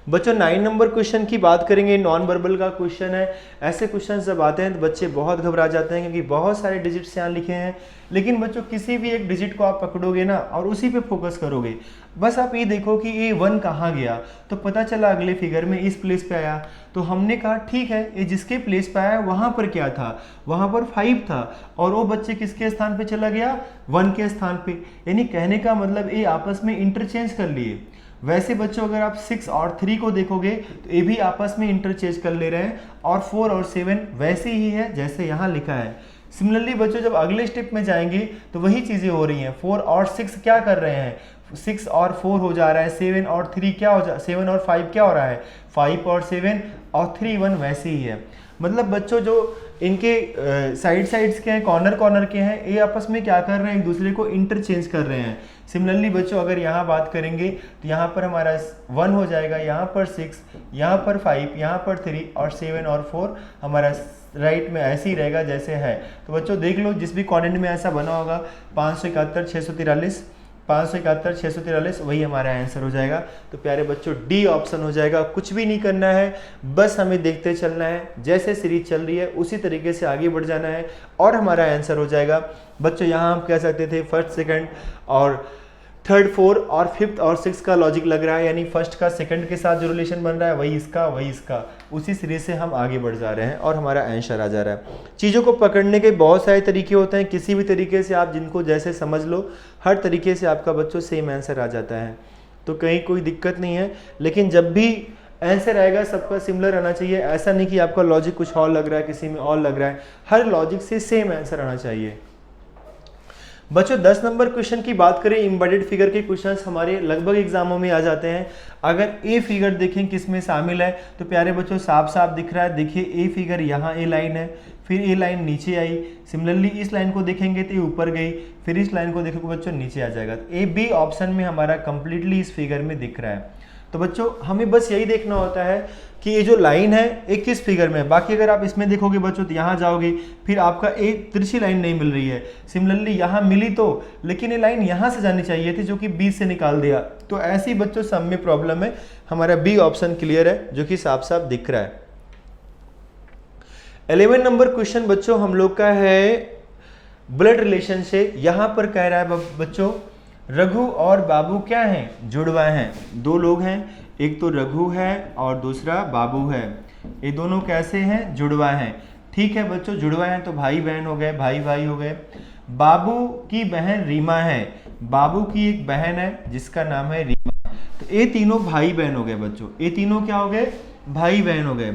बच्चों 9 नंबर क्वेश्चन की बात करेंगे, नॉन वर्बल का क्वेश्चन है। ऐसे क्वेश्चन जब आते हैं तो बच्चे बहुत घबरा जाते हैं क्योंकि बहुत सारे डिजिट्स यहाँ लिखे हैं, लेकिन बच्चों किसी भी एक डिजिट को आप पकड़ोगे ना और उसी पे फोकस करोगे, बस आप ये देखो कि ये 1 कहाँ गया, तो पता चला अगले फिगर में इस प्लेस पे आया। तो हमने कहा ठीक है, ये जिसके प्लेस पे आया वहाँ पर क्या था, वहाँ पर 5 था और वो बच्चे किसके स्थान पे चला गया, 1 के स्थान पे। यानी कहने का मतलब ये आपस में इंटरचेंज कर लिए। वैसे बच्चों अगर आप 6 और 3 को देखोगे तो ये भी आपस में इंटरचेंज कर ले रहे हैं, और 4 और 7 वैसे ही है जैसे यहाँ लिखा है। सिमिलरली बच्चों जब अगले स्टेप में जाएंगे तो वही चीज़ें हो रही हैं। 4 और 6 क्या कर रहे हैं, 6 और 4 हो जा रहा है, 7 और 3 क्या हो जा 7 और 5 क्या हो रहा है, 5 और 7 और 3 1 वैसे ही है। मतलब बच्चों जो इनके साइड्स के हैं, कॉर्नर के हैं, ये आपस में क्या कर रहे हैं, एक दूसरे को इंटरचेंज कर रहे हैं। सिमिलरली बच्चों अगर यहाँ बात करेंगे तो यहाँ पर हमारा 1 हो जाएगा, यहाँ पर 6, यहाँ पर 5, यहाँ पर 3 और 7 और 4 हमारा राइट में ऐसे ही रहेगा जैसे है। तो बच्चों देख लो जिस भी क्वाड्रेंट में ऐसा बना होगा 571 643 571 643 वही हमारा आंसर हो जाएगा। तो प्यारे बच्चों डी ऑप्शन हो जाएगा। कुछ भी नहीं करना है, बस हमें देखते चलना है, जैसे सीरीज चल रही है उसी तरीके से आगे बढ़ जाना है और हमारा आंसर हो जाएगा। बच्चों यहाँ हम कह सकते थे फर्स्ट सेकंड और थर्ड 4 और 5th और 6th का लॉजिक लग रहा है, यानी फर्स्ट का सेकंड के साथ जो रिलेशन बन रहा है वही इसका उसी सीरीज से हम आगे बढ़ जा रहे हैं और हमारा आंसर आ जा रहा है। चीज़ों को पकड़ने के बहुत सारे तरीके होते हैं, किसी भी तरीके से आप जिनको जैसे समझ लो हर तरीके से आपका बच्चों सेम आंसर आ जाता है, तो कहीं कोई दिक्कत नहीं है। लेकिन जब भी आंसर आएगा सबका सिमिलर आना चाहिए, ऐसा नहीं कि आपका लॉजिक कुछ और लग रहा है किसी में और लग रहा है, हर लॉजिक से सेम आंसर आना चाहिए। बच्चों 10 नंबर क्वेश्चन की बात करें, एम्बेडेड फिगर के क्वेश्चंस हमारे लगभग एग्जामों में आ जाते हैं। अगर ए फिगर देखें किस में शामिल है तो प्यारे बच्चों साफ साफ दिख रहा है। देखिए ए फिगर यहाँ ए लाइन है, फिर ए लाइन नीचे आई, सिमिलरली इस लाइन को देखेंगे तो ये ऊपर गई, फिर इस लाइन को देखोगे बच्चों नीचे आ जाएगा। ए बी ऑप्शन में हमारा कंप्लीटली इस फिगर में दिख रहा है। तो बच्चों हमें बस यही देखना होता है कि ये जो लाइन है ये किस फिगर में है। बाकी अगर आप इसमें देखोगे बच्चों तो यहाँ जाओगे फिर आपका एक तिरछी लाइन नहीं मिल रही है, सिमिलरली यहाँ मिली तो, लेकिन ये लाइन यहाँ से जानी चाहिए थी जो कि बी से निकाल दिया। तो ऐसी बच्चों सब में प्रॉब्लम है। हमारा बी ऑप्शन क्लियर है जो कि साफ साफ दिख रहा है। 11 नंबर क्वेश्चन बच्चों हम लोग का है ब्लड रिलेशन से। यहाँ पर कह रहा है बच्चों रघु और बाबू क्या हैं, जुड़वा हैं। दो लोग हैं, एक तो रघु है और दूसरा बाबू है। ये दोनों कैसे हैं, जुड़वा हैं। ठीक है बच्चों, जुड़वा हैं तो भाई बहन हो गए, भाई भाई हो गए। बाबू की बहन रीमा है, बाबू की एक बहन है जिसका नाम है रीमा। तो ये तीनों भाई बहन हो गए बच्चों, ये तीनों क्या हो गए, भाई बहन हो गए।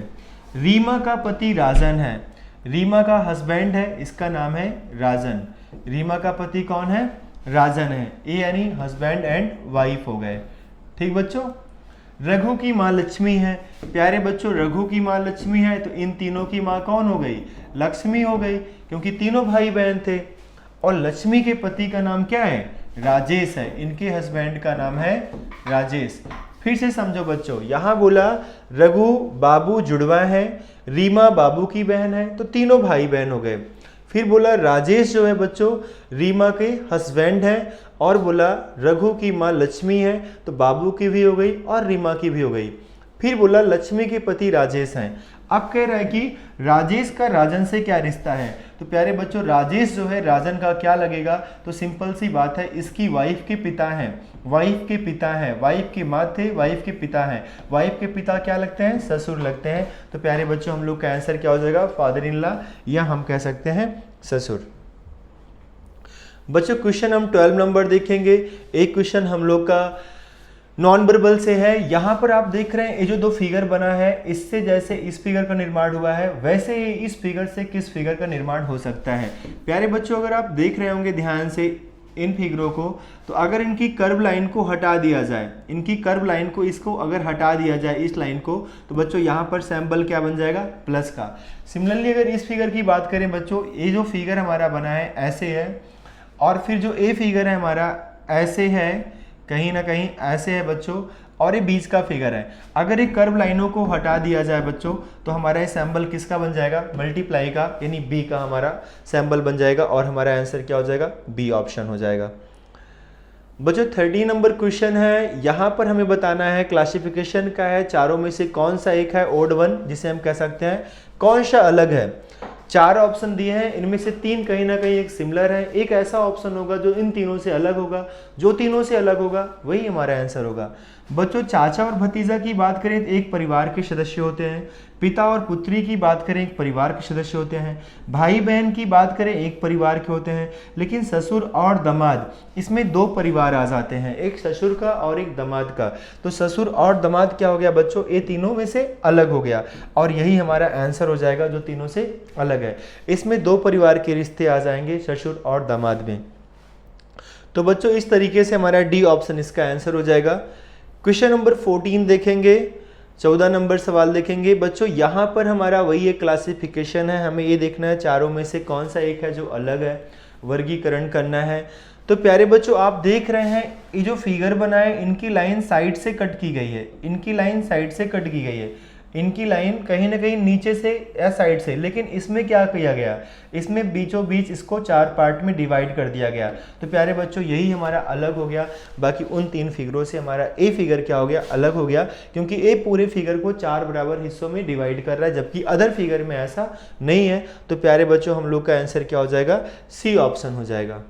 रीमा का पति राजन है, रीमा का हस्बैंड है, इसका नाम है राजन। रीमा का पति कौन है, राजन है। ये यानी हस्बैंड एंड वाइफ हो गए। ठीक बच्चों। रघु की माँ लक्ष्मी है। प्यारे बच्चों रघु की माँ लक्ष्मी है तो इन तीनों की माँ कौन हो गई, लक्ष्मी हो गई, क्योंकि तीनों भाई बहन थे। और लक्ष्मी के पति का नाम क्या है, राजेश है। इनके हस्बैंड का नाम है राजेश। फिर से समझो बच्चों, यहाँ बोला रघु बाबू जुड़वा है, रीमा बाबू की बहन है, तो तीनों भाई बहन हो गए। फिर बोला राजेश जो है बच्चों रीमा के हस्बैंड है, और बोला रघु की माँ लक्ष्मी है तो बाबू की भी हो गई और रीमा की भी हो गई। फिर बोला लक्ष्मी के पति राजेश हैं। अब कह रहा है कि राजेश का राजन से क्या रिश्ता है। तो प्यारे बच्चों राजेश जो है राजन का क्या लगेगा, तो सिंपल सी बात है, इसकी वाइफ के पिता हैं, वाइफ के पिता हैं, वाइफ की माँ थे, वाइफ के पिता हैं। वाइफ के पिता क्या लगते हैं, ससुर लगते हैं। तो प्यारे बच्चों हम लोग का आंसर क्या हो जाएगा, फादर इन लॉ, या हम कह सकते हैं ससुर। बच्चों क्वेश्चन हम 12 नंबर देखेंगे। एक क्वेश्चन हम लोग का नॉन वर्बल से है। यहाँ पर आप देख रहे हैं ये जो दो फिगर बना है, इससे जैसे इस फिगर का निर्माण हुआ है वैसे ही इस फिगर से किस फिगर का निर्माण हो सकता है। प्यारे बच्चों अगर आप देख रहे होंगे ध्यान से इन फिगरों को, तो अगर इनकी कर्व लाइन को हटा दिया जाए, इनकी कर्व लाइन को इसको अगर हटा दिया जाए इस लाइन को, तो बच्चों यहाँ पर सैम्बल क्या बन जाएगा, प्लस का। सिमिलरली अगर इस फिगर की बात करें बच्चों, ये जो फिगर हमारा बना है ऐसे है, और फिर जो ए फिगर है हमारा ऐसे है, कहीं ना कहीं ऐसे है बच्चों, और ये बीच का फिगर है। अगर ये कर्व लाइनों को हटा दिया जाए बच्चों तो हमारा ये सैम्बल किसका बन जाएगा, मल्टीप्लाई का, यानी बी का हमारा सैम्बल बन जाएगा और हमारा आंसर क्या हो जाएगा, बी ऑप्शन हो जाएगा। बच्चों 30 नंबर क्वेश्चन है, यहाँ पर हमें बताना है क्लासिफिकेशन का है, चारों में से कौन सा एक है ओड वन, जिसे हम कह सकते हैं कौन सा अलग है। 4 ऑप्शन दिए हैं, इनमें से 3 कहीं ना कहीं एक सिमिलर है, एक ऐसा ऑप्शन होगा जो इन तीनों से अलग होगा, जो तीनों से अलग होगा वही हमारा आंसर होगा। बच्चों चाचा और भतीजा की बात करें तो एक परिवार के सदस्य होते हैं, पिता और पुत्री की बात करें एक परिवार के सदस्य होते हैं, भाई बहन की बात करें एक परिवार के होते हैं, लेकिन ससुर और दामाद इसमें 2 परिवार आ जाते हैं, एक ससुर का और एक दामाद का। तो ससुर और दामाद क्या हो गया बच्चों, ये तीनों में से अलग हो गया और यही हमारा आंसर हो जाएगा जो तीनों से अलग है। इसमें 2 परिवार के रिश्ते आ जाएंगे ससुर और दामाद में। तो बच्चों इस तरीके से हमारा डी ऑप्शन इसका आंसर हो जाएगा। क्वेश्चन नंबर 14 देखेंगे, 14 नंबर सवाल देखेंगे। बच्चों यहाँ पर हमारा वही एक क्लासिफिकेशन है, हमें ये देखना है चारों में से कौन सा एक है जो अलग है, वर्गीकरण करना है। तो प्यारे बच्चों आप देख रहे हैं ये जो फिगर बना है इनकी लाइन साइड से कट की गई है, इनकी लाइन साइड से कट की गई है, इनकी लाइन कहीं ना कहीं नीचे से या साइड से, लेकिन इसमें क्या किया गया, इसमें बीचों बीच इसको 4 पार्ट में डिवाइड कर दिया गया। तो प्यारे बच्चों यही हमारा अलग हो गया, बाकी उन 3 फिगरों से हमारा ए फिगर क्या हो गया, अलग हो गया, क्योंकि ए पूरे फिगर को 4 बराबर हिस्सों में डिवाइड कर रहा है, जबकि अदर फिगर में ऐसा नहीं है। तो प्यारे बच्चों हम लोग का आंसर क्या हो जाएगा, सी ऑप्शन हो जाएगा।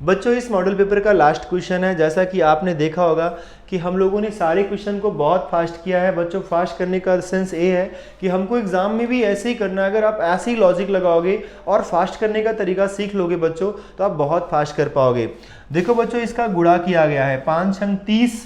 बच्चों इस मॉडल पेपर का लास्ट क्वेश्चन है। जैसा कि आपने देखा होगा कि हम लोगों ने सारे क्वेश्चन को बहुत फास्ट किया है। बच्चों फास्ट करने का सेंस ये है कि हमको एग्जाम में भी ऐसे ही करना है। अगर आप ऐसे ही लॉजिक लगाओगे और फास्ट करने का तरीका सीख लोगे बच्चों तो आप बहुत फास्ट कर पाओगे। देखो बच्चों इसका गुणा किया गया है, 5 छंग 30,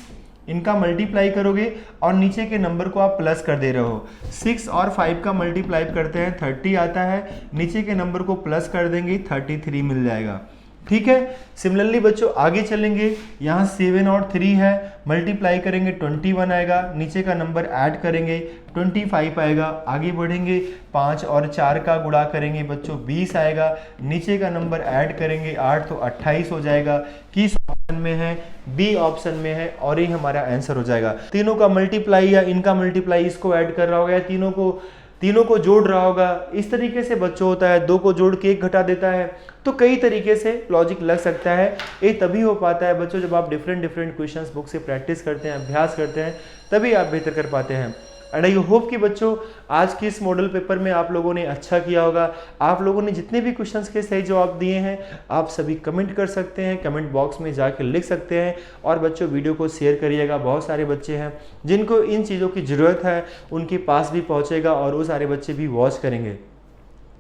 इनका मल्टीप्लाई करोगे और नीचे के नंबर को आप प्लस कर दे रहे हो। 6 और 5 का मल्टीप्लाई करते हैं 30 आता है, नीचे के नंबर को प्लस कर देंगे 33 मिल जाएगा। ठीक है, सिमिलरली बच्चों आगे चलेंगे, यहाँ 7 और 3 है, मल्टीप्लाई करेंगे 21 आएगा, नीचे का नंबर ऐड करेंगे 25 आएगा। आगे बढ़ेंगे 5 और 4 का गुणा करेंगे बच्चों 20 आएगा, नीचे का नंबर ऐड करेंगे 8 तो 28 हो जाएगा। किस ऑप्शन में है, बी ऑप्शन में है और ये हमारा आंसर हो जाएगा। तीनों का मल्टीप्लाई या इनका मल्टीप्लाई इसको ऐड कर रहा होगा या तीनों को जोड़ रहा होगा, इस तरीके से बच्चों होता है। 2 को जोड़ के 1 घटा देता है, तो कई तरीके से लॉजिक लग सकता है। ये तभी हो पाता है बच्चों जब आप डिफरेंट क्वेश्चंस बुक से प्रैक्टिस करते हैं, अभ्यास करते हैं, तभी आप बेहतर कर पाते हैं। एंड आई होप कि बच्चों आज की इस मॉडल पेपर में आप लोगों ने अच्छा किया होगा। आप लोगों ने जितने भी क्वेश्चंस के सही जवाब दिए हैं आप सभी कमेंट कर सकते हैं, कमेंट बॉक्स में जाकर लिख सकते हैं। और बच्चों वीडियो को शेयर करिएगा, बहुत सारे बच्चे हैं जिनको इन चीज़ों की ज़रूरत है, उनके पास भी पहुँचेगा और वो सारे बच्चे भी वॉच करेंगे।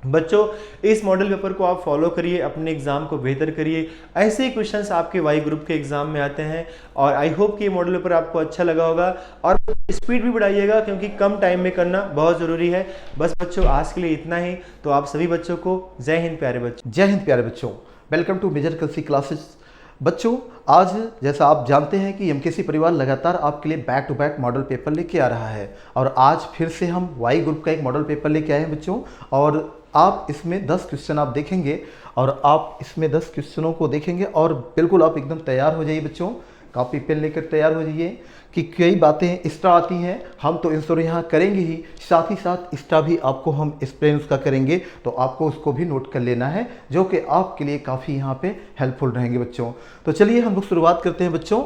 बच्चों इस मॉडल पेपर को आप फॉलो करिए, अपने एग्जाम को बेहतर करिए। ऐसे ही क्वेश्चंस आपके वाई ग्रुप के एग्जाम में आते हैं और आई होप कि ये मॉडल पेपर आपको अच्छा लगा होगा। और स्पीड भी बढ़ाइएगा क्योंकि कम टाइम में करना बहुत ज़रूरी है। बस बच्चों आज के लिए इतना ही। तो आप सभी बच्चों को जय हिंद प्यारे बच्चों। जय हिंद प्यारे बच्चों, welcome to major Kalsi classes. बच्चों आज जैसा आप जानते हैं कि एमकेसी परिवार लगातार आपके लिए back to back model paper लेके आ रहा है और आज फिर से हम वाई ग्रुप का एक मॉडल पेपर लेके आए हैं बच्चों। और आप इसमें 10 क्वेश्चन आप देखेंगे और आप इसमें 10 क्वेश्चनों को देखेंगे और बिल्कुल आप एकदम तैयार हो जाइए बच्चों, कॉपी पेन लेकर तैयार हो जाइए कि कई बातें एक्स्ट्रा आती हैं, हम तो इंश्योर यहाँ करेंगे ही, साथ ही साथ एक्स्ट्रा भी आपको हम एक्सप्लेन उसका करेंगे, तो आपको उसको भी नोट कर लेना है जो कि आपके लिए काफ़ी यहाँ पे हेल्पफुल रहेंगे बच्चों। तो चलिए हम लोग शुरुआत करते हैं बच्चों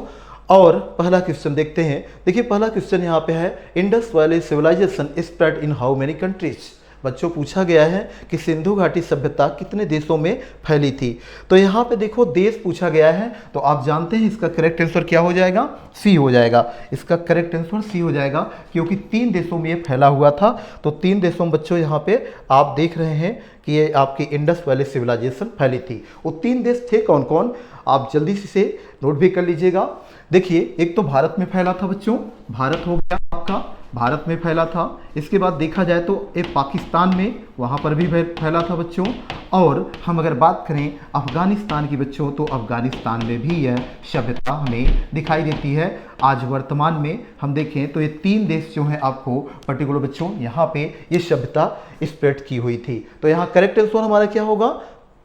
और पहला क्वेश्चन देखते हैं। देखिए पहला क्वेश्चन यहाँ पे है, Indus valley civilisation spread in how many countries. बच्चों पूछा गया है कि सिंधु घाटी सभ्यता कितने देशों में फैली थी। तो यहाँ पे देखो देश पूछा गया है, तो आप जानते हैं इसका करेक्ट आंसर क्या हो जाएगा, सी हो जाएगा। इसका करेक्ट आंसर सी हो जाएगा क्योंकि 3 देशों में ये फैला हुआ था। तो 3 देशों में बच्चों यहाँ पे आप देख रहे हैं कि ये आपकी इंडस वैली सिविलाइजेशन फैली थी। वो 3 देश थे कौन कौन, आप जल्दी से नोट भी कर लीजिएगा। देखिए एक तो भारत में फैला था बच्चों, भारत हो गया आपका, भारत में फैला था। इसके बाद देखा जाए तो एक पाकिस्तान में, वहाँ पर भी फैला था बच्चों। और हम अगर बात करें अफ़गानिस्तान की बच्चों, तो अफ़गानिस्तान में भी यह सभ्यता हमें दिखाई देती है। आज वर्तमान में हम देखें तो ये 3 देश जो हैं आपको पर्टिकुलर बच्चों यहाँ पे ये सभ्यता स्प्रेड की हुई थी। तो यहाँ करेक्ट आंसर हमारा क्या होगा,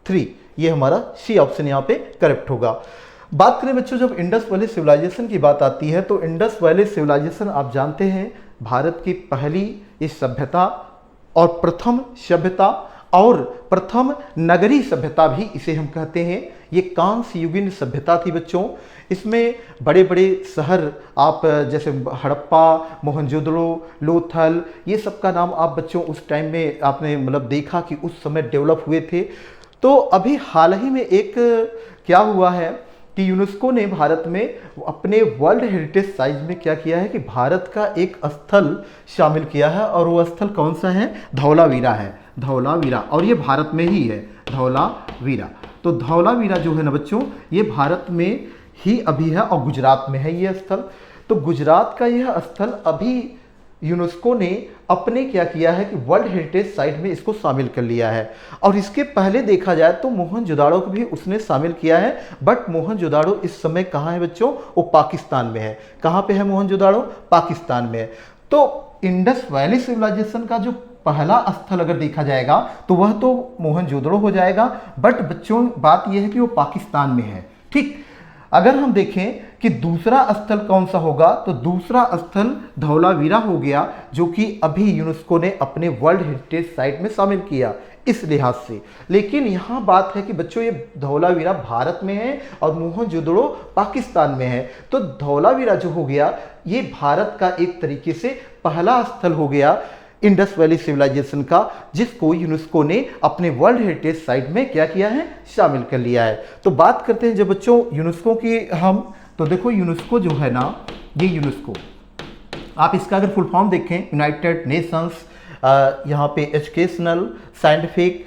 3। ये हमारा सी ऑप्शन यहाँ पे करेक्ट होगा। बात करें बच्चों जब इंडस वैली सिविलाइजेशन की बात आती है तो इंडस वैली सिविलाइजेशन आप जानते हैं भारत की पहली इस सभ्यता और प्रथम सभ्यता और प्रथम नगरीय सभ्यता भी इसे हम कहते हैं। ये कांस्य युगीन सभ्यता थी बच्चों। इसमें बड़े बड़े शहर आप जैसे हड़प्पा, मोहनजोदड़ो, लोथल, ये सब का नाम आप बच्चों उस टाइम में आपने मतलब देखा कि उस समय डेवलप हुए थे। तो अभी हाल ही में एक क्या हुआ है कि यूनेस्को ने भारत में अपने वर्ल्ड हेरिटेज साइट में क्या किया है कि भारत का एक स्थल शामिल किया है, और वो स्थल कौन सा है? धौलावीरा है। धौलावीरा, और ये भारत में ही है धौलावीरा। तो धौलावीरा जो है ना बच्चों, ये भारत में ही अभी है और गुजरात में है ये स्थल। तो गुजरात का यह स्थल अभी यूनेस्को ने अपने क्या किया है कि वर्ल्ड हेरिटेज साइट में इसको शामिल कर लिया है। और इसके पहले देखा जाए तो मोहनजोदाड़ो को भी उसने शामिल किया है, बट मोहनजोदाड़ो इस समय कहाँ है बच्चों? वो पाकिस्तान में है। कहाँ पे है मोहनजोदाड़ो? पाकिस्तान में है। तो इंडस वैली सिविलाइजेशन का जो पहला स्थल अगर देखा जाएगा तो वह तो मोहनजोदड़ो हो जाएगा, बट बच्चों बात यह है कि वो पाकिस्तान में है। ठीक, अगर हम देखें कि दूसरा स्थल कौन सा होगा तो दूसरा स्थल धौलावीरा हो गया, जो कि अभी यूनेस्को ने अपने वर्ल्ड हेरिटेज साइट में शामिल किया इस लिहाज से। लेकिन यहाँ बात है कि बच्चों ये धौलावीरा भारत में है और मोहनजोदड़ो पाकिस्तान में है। तो धौलावीरा जो हो गया ये भारत का एक तरीके से पहला स्थल हो गया इंडस वैली सिविलाइजेशन का, जिसको यूनेस्को ने अपने वर्ल्ड हेरिटेज साइट में क्या किया है? शामिल कर लिया है। तो बात करते हैं जब बच्चों यूनेस्को की हम, तो देखो यूनेस्को जो है ना, ये यूनेस्को आप इसका अगर फुल फॉर्म देखें, यूनाइटेड नेशंस, यहाँ पे educational, scientific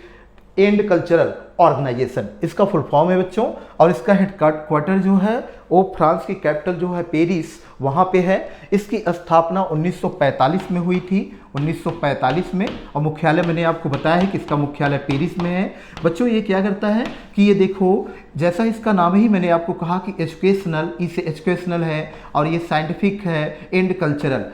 and cultural organisation, इसका फुल फॉर्म है बच्चों। और इसका हेड क्वार्टर जो है वो फ्रांस की कैपिटल जो है पेरिस, वहाँ पे है। इसकी स्थापना 1945 में हुई थी, 1945 में। और मुख्यालय मैंने आपको बताया है कि इसका मुख्यालय पेरिस में है। बच्चों ये क्या करता है कि ये देखो, जैसा इसका नाम ही मैंने आपको कहा कि एजुकेशनल, इसे एजुकेशनल है, और ये साइंटिफिक है एंड कल्चरल।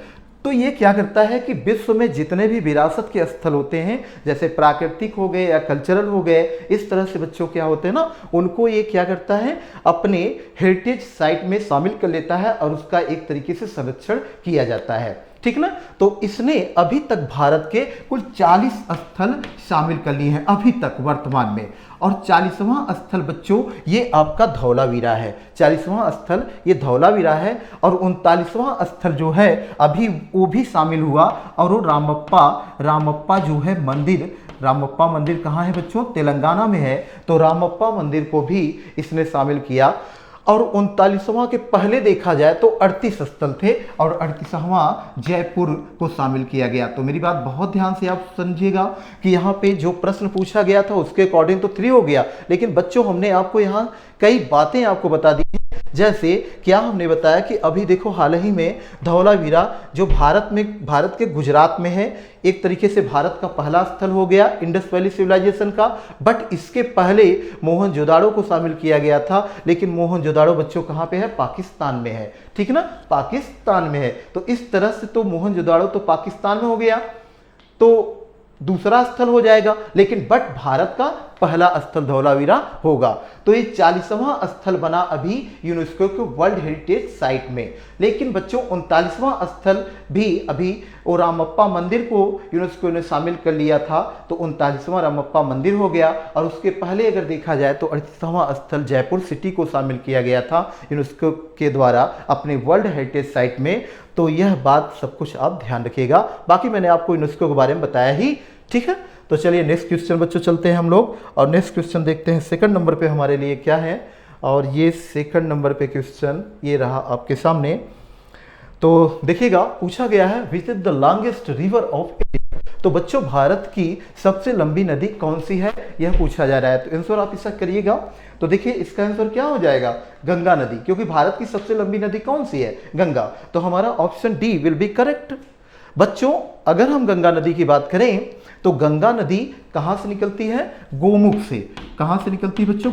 तो ये क्या करता है कि विश्व में जितने भी विरासत के स्थल होते हैं, जैसे प्राकृतिक हो गए या कल्चरल हो गए, इस तरह से बच्चों क्या होते हैं ना, उनको ये क्या करता है अपने हेरिटेज साइट में शामिल कर लेता है और उसका एक तरीके से संरक्षण किया जाता है। ठीक ना। तो इसने अभी तक भारत के कुल 40 स्थल शामिल कर लिए हैं अभी तक वर्तमान में। और 40वां स्थल बच्चों ये आपका धौलावीरा है। 40वां स्थल ये धौलावीरा है। और 39वां स्थल जो है अभी वो भी शामिल हुआ, और वो रामप्पा जो है मंदिर, रामप्पा मंदिर कहाँ है बच्चों? तेलंगाना में है। तो रामप्पा मंदिर को भी इसने शामिल किया। और 39वां के पहले देखा जाए तो 38 स्थल थे, और 38वां जयपुर को शामिल किया गया। तो मेरी बात बहुत ध्यान से आप समझिएगा कि यहाँ पे जो प्रश्न पूछा गया था उसके अकॉर्डिंग तो 3 हो गया, लेकिन बच्चों हमने आपको यहाँ कई बातें आपको बता दी। जैसे क्या हमने बताया कि अभी देखो हाल ही में धौलावीरा जो भारत के गुजरात में है, एक तरीके से भारत का पहला स्थल हो गया इंडस वैली सिविलाइजेशन का। बट इसके पहले मोहनजोदाड़ो को शामिल किया गया था, लेकिन मोहनजोदाड़ो बच्चों कहाँ पे है? पाकिस्तान में है। ठीक ना, पाकिस्तान में है। तो इस तरह से तो मोहनजोदाड़ो तो पाकिस्तान में हो गया, तो दूसरा स्थल हो जाएगा, लेकिन बट भारत का पहला स्थल धौलावीरा होगा। तो ये 40वां स्थल बना अभी यूनेस्को के वर्ल्ड हेरिटेज साइट में। लेकिन बच्चों 39वां स्थल भी अभी वो रामप्पा मंदिर को यूनेस्को ने शामिल कर लिया था, तो 39वां रामप्पा मंदिर हो गया। और उसके पहले अगर देखा जाए तो 38वां स्थल जयपुर सिटी को शामिल किया गया था यूनेस्को के द्वारा अपने वर्ल्ड हेरिटेज साइट में। तो यह बात सब कुछ आप ध्यान रखिएगा, बाकी मैंने आपको यूनेस्को के बारे में बताया ही। ठीक है, तो चलिए नेक्स्ट क्वेश्चन बच्चों चलते हैं हम लोग, और नेक्स्ट क्वेश्चन देखते हैं सेकंड नंबर पे हमारे लिए क्या है। और ये सेकंड नंबर पे क्वेश्चन ये रहा आपके सामने। तो देखिएगा पूछा गया है which is the longest river of India. तो बच्चों भारत की सबसे लंबी नदी कौन सी है यह पूछा जा रहा है। तो आंसर आप इसका करिएगा। तो देखिए इसका आंसर क्या हो जाएगा? गंगा नदी, क्योंकि भारत की सबसे लंबी नदी कौन सी है? गंगा। तो हमारा option D will be correct. बच्चों अगर हम गंगा नदी की बात करें तो गंगा नदी कहाँ से निकलती है? गोमुख से। कहाँ से निकलती है बच्चों?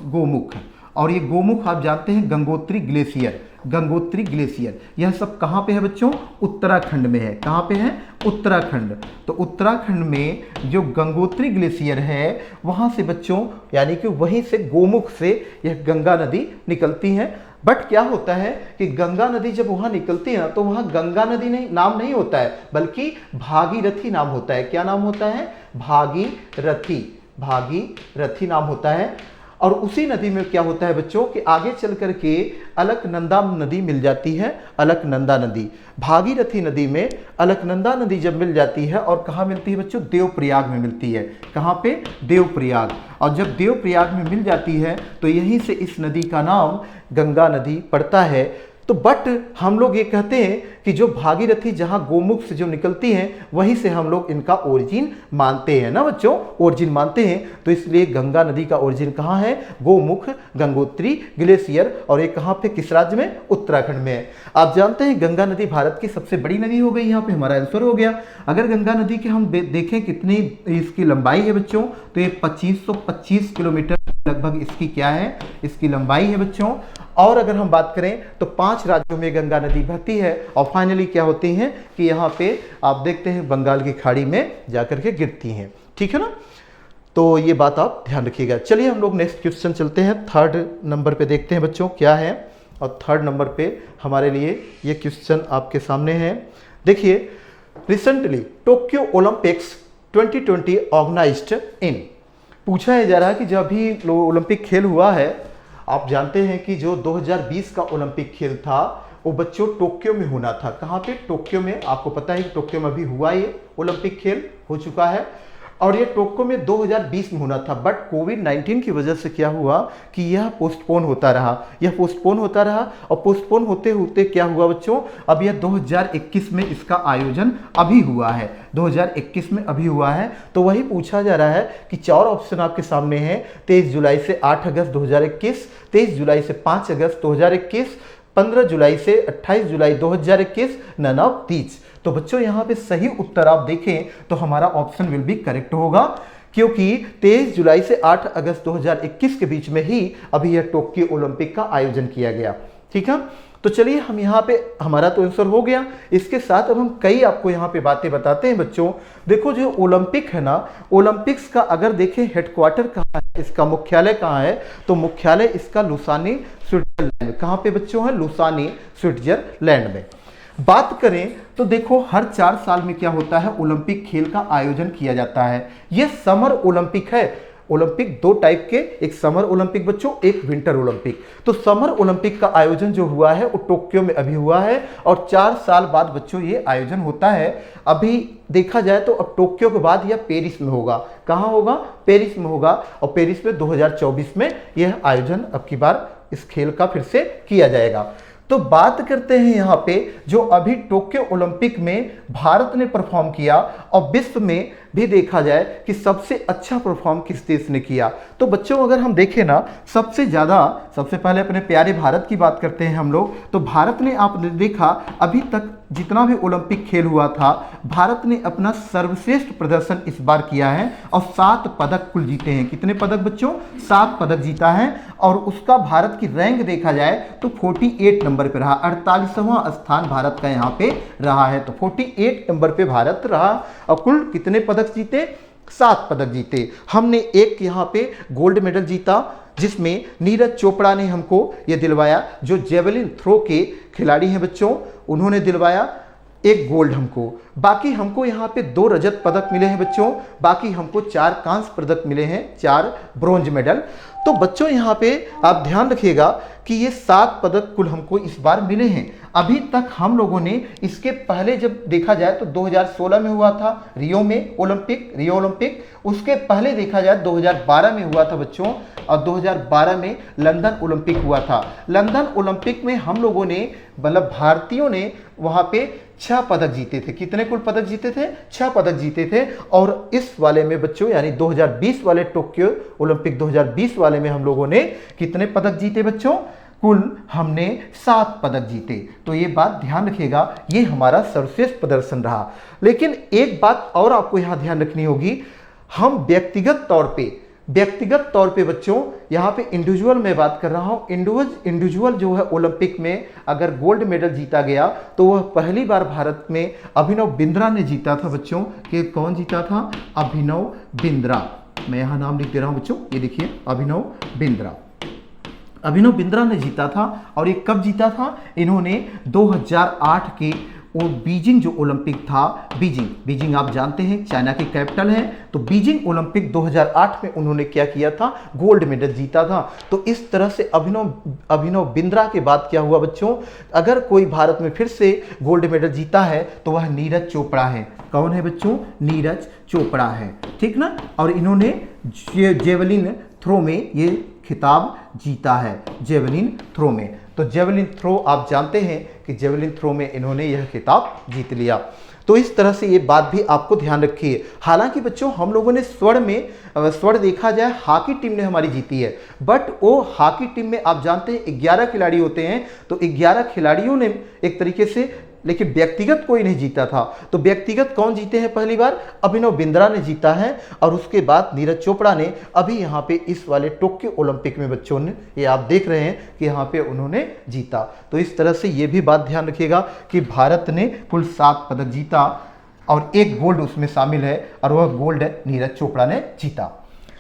गोमुख। और ये गोमुख आप जानते हैं गंगोत्री ग्लेशियर, गंगोत्री ग्लेशियर। यह सब कहाँ पे है बच्चों? उत्तराखंड में है। कहाँ पे है? उत्तराखंड। तो उत्तराखंड में जो गंगोत्री ग्लेशियर है वहाँ से बच्चों, यानी कि वहीं से गोमुख से यह गंगा नदी निकलती है। बट क्या होता है कि गंगा नदी जब वहाँ निकलती है ना, तो वहाँ गंगा नदी नहीं नाम नहीं होता है, बल्कि भागीरथी नाम होता है। क्या नाम होता है? भागीरथी। भागीरथी नाम होता है। और उसी नदी में क्या होता है बच्चों कि आगे चल करके अलकनंदा नदी मिल जाती है। अलकनंदा नदी, भागीरथी नदी में अलकनंदा नदी जब मिल जाती है, और कहाँ मिलती है बच्चों? देवप्रयाग में मिलती है। कहाँ पे? देवप्रयाग। और जब देवप्रयाग में मिल जाती है तो यहीं से इस नदी का नाम गंगा नदी पड़ता है। तो बट हम लोग ये कहते हैं कि जो भागीरथी जहाँ गोमुख से जो निकलती हैं वहीं से हम लोग इनका ओरिजिन मानते हैं ना बच्चों, ओरिजिन मानते हैं। तो इसलिए गंगा नदी का ओरिजिन कहाँ है? गोमुख, गंगोत्री ग्लेशियर। और ये कहाँ पे, किस राज्य में? उत्तराखंड में है। आप जानते हैं गंगा नदी भारत की सबसे बड़ी नदी हो गई। यहाँ पे हमारा आंसर हो गया। अगर गंगा नदी के हम देखें कितनी इसकी लंबाई है बच्चों, तो ये 2525 किलोमीटर लगभग इसकी क्या है? इसकी लंबाई है बच्चों। और अगर हम बात करें तो 5 राज्यों में गंगा नदी बहती है, और फाइनली क्या होती हैं कि यहाँ पे आप देखते हैं बंगाल की खाड़ी में जाकर के गिरती हैं। ठीक है ना? तो ये बात आप ध्यान रखिएगा। चलिए हम लोग नेक्स्ट क्वेश्चन चलते हैं। 3rd नंबर पे देखते हैं बच्चों क्या है। और 3rd नंबर पे हमारे लिए ये क्वेश्चन आपके सामने है। देखिए, रिसेंटली टोक्यो ओलंपिक्स 2020 ऑर्गेनाइज्ड इन। पूछा जा रहा है कि जब भी ओलंपिक खेल हुआ है, आप जानते हैं कि जो 2020 का ओलंपिक खेल था वो बच्चों टोक्यो में होना था। कहाँ पे? टोक्यो में। आपको पता है कि टोक्यो में अभी हुआ, ये ओलंपिक खेल हो चुका है, और ये टोक्यो में 2020 में होना था। बट कोविड-19 की वजह से क्या हुआ कि यह पोस्टपोन होता रहा। यह पोस्टपोन होता रहा, और पोस्टपोन होते होते क्या हुआ बच्चों, अब यह 2021 में इसका आयोजन अभी हुआ है। 2021 में अभी हुआ है। तो वही पूछा जा रहा है कि 4 ऑप्शन आपके सामने हैं। 23 जुलाई से 8 अगस्त 2021, 23 जुलाई से 5 अगस्त 2021, 15 जुलाई से 28 जुलाई 2021, नन ऑफ दीज। तो बच्चों यहाँ पे सही उत्तर आप देखें तो हमारा ऑप्शन विल बी करेक्ट होगा, क्योंकि 23 जुलाई से 8 अगस्त 2021 के बीच में ही अभी यह टोक्यो ओलंपिक का आयोजन किया गया। ठीक है? तो चलिए हम यहाँ पे, हमारा तो आंसर हो गया। इसके साथ अब हम कई आपको यहाँ पे बातें बताते हैं बच्चों। देखो, जो ओलंपिक है ना, ओलंपिक्स का अगर देखें हेडक्वार्टर कहाँ है, इसका मुख्यालय कहाँ है, तो मुख्यालय इसका लुसानी स्विट्जरलैंड। कहाँ पे बच्चों है? लुसानी स्विट्जरलैंड में। बात करें तो देखो, हर 4 साल में क्या होता है? ओलंपिक खेल का आयोजन किया जाता है। यह समर ओलंपिक है। ओलंपिक 2 टाइप के, एक समर ओलंपिक बच्चों, एक विंटर ओलंपिक। तो समर ओलंपिक का आयोजन जो हुआ है वो टोक्यो में अभी हुआ है, और 4 साल बाद बच्चों ये आयोजन होता है। अभी देखा जाए तो अब टोक्यो के बाद यह पेरिस में होगा। कहाँ होगा? पेरिस में होगा। और पेरिस में 2024 में यह आयोजन अब की बार इस खेल का फिर से किया जाएगा। तो बात करते हैं यहाँ पे जो अभी टोक्यो ओलंपिक में भारत ने परफॉर्म किया, और विश्व में भी देखा जाए कि सबसे अच्छा परफॉर्म किस देश ने किया। तो बच्चों अगर हम देखें ना, सबसे ज़्यादा, सबसे पहले अपने प्यारे भारत की बात करते हैं हम लोग। तो भारत ने, आपने देखा अभी तक जितना भी ओलंपिक खेल हुआ था, भारत ने अपना सर्वश्रेष्ठ प्रदर्शन इस बार किया है, और 7 पदक कुल जीते हैं। कितने पदक बच्चों? 7 पदक जीता है। और उसका भारत की रैंक देखा जाए तो 48 नंबर पे रहा। 48वां स्थान भारत का यहाँ पे रहा है। तो 48 नंबर पे भारत रहा। और कुल कितने पदक जीते? 7 पदक जीते। हमने एक यहाँ पे गोल्ड मेडल जीता, जिसमें नीरज चोपड़ा ने हमको ये दिलवाया, जो जेवलिन थ्रो के खिलाड़ी हैं बच्चों, उन्होंने दिलवाया 1 गोल्ड हमको। बाकी हमको यहाँ पे 2 रजत पदक मिले हैं बच्चों। बाकी हमको 4 कांस्य पदक मिले हैं, 4 ब्रोंज मेडल। तो बच्चों यहाँ पे आप ध्यान रखिएगा कि ये 7 पदक कुल हमको इस बार मिले हैं। अभी तक हम लोगों ने, इसके पहले जब देखा जाए तो 2016 में हुआ था रियो में ओलंपिक, रियो ओलंपिक। उसके पहले देखा जाए 2012 में हुआ था बच्चों, और 2012 में लंदन ओलंपिक हुआ था। लंदन ओलंपिक में हम लोगों ने, मतलब भारतीयों ने वहाँ पे 6 पदक जीते थे। कितने कुल पदक जीते थे? 6 पदक जीते थे। और इस वाले में बच्चों, यानी 2020 वाले टोक्यो ओलंपिक 2020 वाले में हम लोगों ने कितने पदक जीते बच्चों? कुल हमने 7 पदक जीते। तो ये बात ध्यान रखिएगा, ये हमारा सर्वश्रेष्ठ प्रदर्शन रहा। लेकिन एक बात और आपको यहाँ ध्यान रखनी होगी, हम व्यक्तिगत तौर पे व्यक्तिगत तौर पे बच्चों, यहाँ पे इंडिविजुअल में बात कर रहा हूँ, इंडिविजुअल जो है ओलंपिक में अगर गोल्ड मेडल जीता गया तो वह पहली बार भारत में अभिनव बिंद्रा ने जीता था बच्चों। कि कौन जीता था? अभिनव बिंद्रा। मैं यहाँ नाम लिख दे रहा हूँ बच्चों, ये देखिए अभिनव बिंद्रा। अभिनव बिंद्रा ने जीता था। और ये कब जीता था? इन्होंने 2008 के वो बीजिंग जो ओलंपिक था, बीजिंग आप जानते हैं चाइना की कैपिटल है, तो बीजिंग ओलंपिक 2008 में उन्होंने क्या किया था? गोल्ड मेडल जीता था। तो इस तरह से अभिनव बिंद्रा के बाद क्या हुआ बच्चों? अगर कोई भारत में फिर से गोल्ड मेडल जीता है तो वह नीरज चोपड़ा है। कौन है बच्चों? नीरज चोपड़ा है, ठीक ना। और इन्होंने जेवलिन थ्रो में ये खिताब जीता है, जेवलिन थ्रो में। तो जेवलिन थ्रो आप जानते हैं कि जेवलिन थ्रो में इन्होंने यह खिताब जीत लिया। तो इस तरह से ये बात भी आपको ध्यान रखिए। हालांकि बच्चों हम लोगों ने स्वर्ण देखा जाए हॉकी टीम ने हमारी जीती है, बट वो हॉकी टीम में आप जानते हैं 11 खिलाड़ी होते हैं, तो 11 खिलाड़ियों ने एक तरीके से, लेकिन व्यक्तिगत कोई नहीं जीता था। तो व्यक्तिगत कौन जीते हैं पहली बार? अभिनव बिंद्रा ने जीता है। और उसके बाद नीरज चोपड़ा ने अभी यहाँ पे इस वाले टोक्यो ओलंपिक में बच्चों ने, ये आप देख रहे हैं कि यहाँ पे उन्होंने जीता। तो इस तरह से ये भी बात ध्यान रखिएगा कि भारत ने कुल 7 पदक जीता और 1 गोल्ड उसमें शामिल है, और वह गोल्ड नीरज चोपड़ा ने जीता।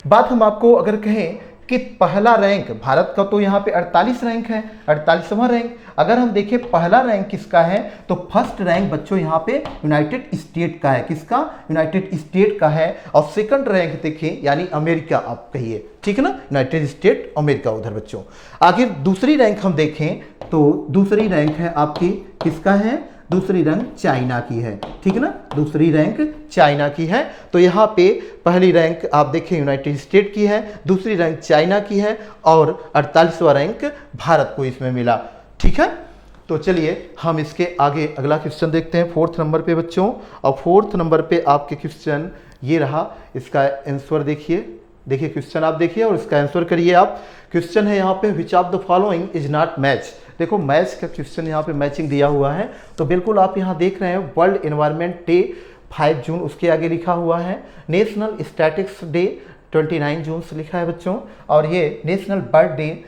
बात हम आपको अगर कहें कि पहला रैंक भारत का, तो यहाँ पे 48 रैंक है, 48वां रैंक। अगर हम देखें पहला रैंक किसका है, तो फर्स्ट रैंक बच्चों यहाँ पे यूनाइटेड स्टेट का है। किसका? यूनाइटेड स्टेट का है। और सेकंड रैंक देखें, यानी अमेरिका आप कहिए, ठीक है ना, यूनाइटेड स्टेट अमेरिका उधर बच्चों। आगे दूसरी रैंक हम देखें तो दूसरी रैंक है आपकी किसका है? दूसरी रैंक चाइना की है, ठीक है ना, दूसरी रैंक चाइना की है। तो यहाँ पे पहली रैंक आप देखें यूनाइटेड स्टेट की है, दूसरी रैंक चाइना की है, और 48वां रैंक भारत को इसमें मिला, ठीक है। तो चलिए हम इसके आगे अगला क्वेश्चन देखते हैं 4th नंबर पे बच्चों। और 4th नंबर पे आपके क्वेश्चन ये रहा, इसका आंसर देखिए क्वेश्चन आप देखिए और इसका आंसर करिए आप। क्वेश्चन है यहाँ पे which of the following is not match. देखो मैच का क्वेश्चन यहाँ पे मैचिंग दिया हुआ है, तो बिल्कुल आप यहाँ देख रहे हैं वर्ल्ड एनवायरनमेंट डे 5 जून, उसके आगे लिखा हुआ है नेशनल स्टैटिक्स डे 29 जून से लिखा है बच्चों, और ये नेशनल बर्ड डे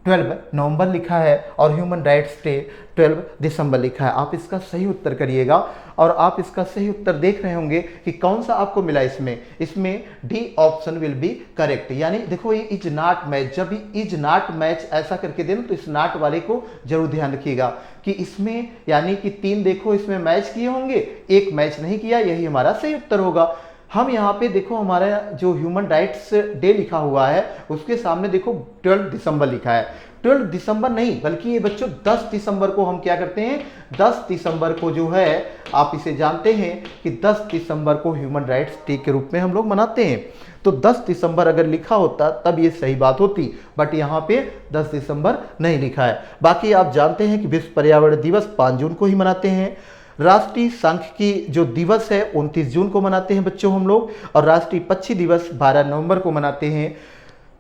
12 नवंबर लिखा है, और ह्यूमन राइट्स डे 12 दिसंबर लिखा है। आप इसका सही उत्तर करिएगा, और आप इसका सही उत्तर देख रहे होंगे कि कौन सा आपको मिला इसमें D option will be correct. यानी देखो ये इज नॉट मैच, जब भी इज नॉट मैच ऐसा करके देना तो इस नॉट वाले को जरूर ध्यान रखिएगा कि इसमें यानी कि 3 देखो इसमें मैच किए होंगे, 1 मैच नहीं किया, यही हमारा सही उत्तर होगा। हम यहाँ पे देखो हमारा जो ह्यूमन राइट्स डे लिखा हुआ है उसके सामने देखो 12 दिसंबर लिखा है। 12 दिसंबर नहीं बल्कि ये बच्चों 10 दिसंबर को हम क्या करते हैं, 10 दिसंबर को जो है आप इसे जानते हैं कि 10 दिसंबर को ह्यूमन राइट्स डे के रूप में हम लोग मनाते हैं। तो 10 दिसंबर अगर लिखा होता तब ये सही बात होती, बट यहाँ पे 10 दिसंबर नहीं लिखा है। बाकी आप जानते हैं कि विश्व पर्यावरण दिवस 5 जून को ही मनाते हैं। राष्ट्रीय सांख्यिकी जो दिवस है 29 जून को मनाते हैं बच्चों हम लोग, और राष्ट्रीय पक्षी दिवस 12 नवंबर को मनाते हैं।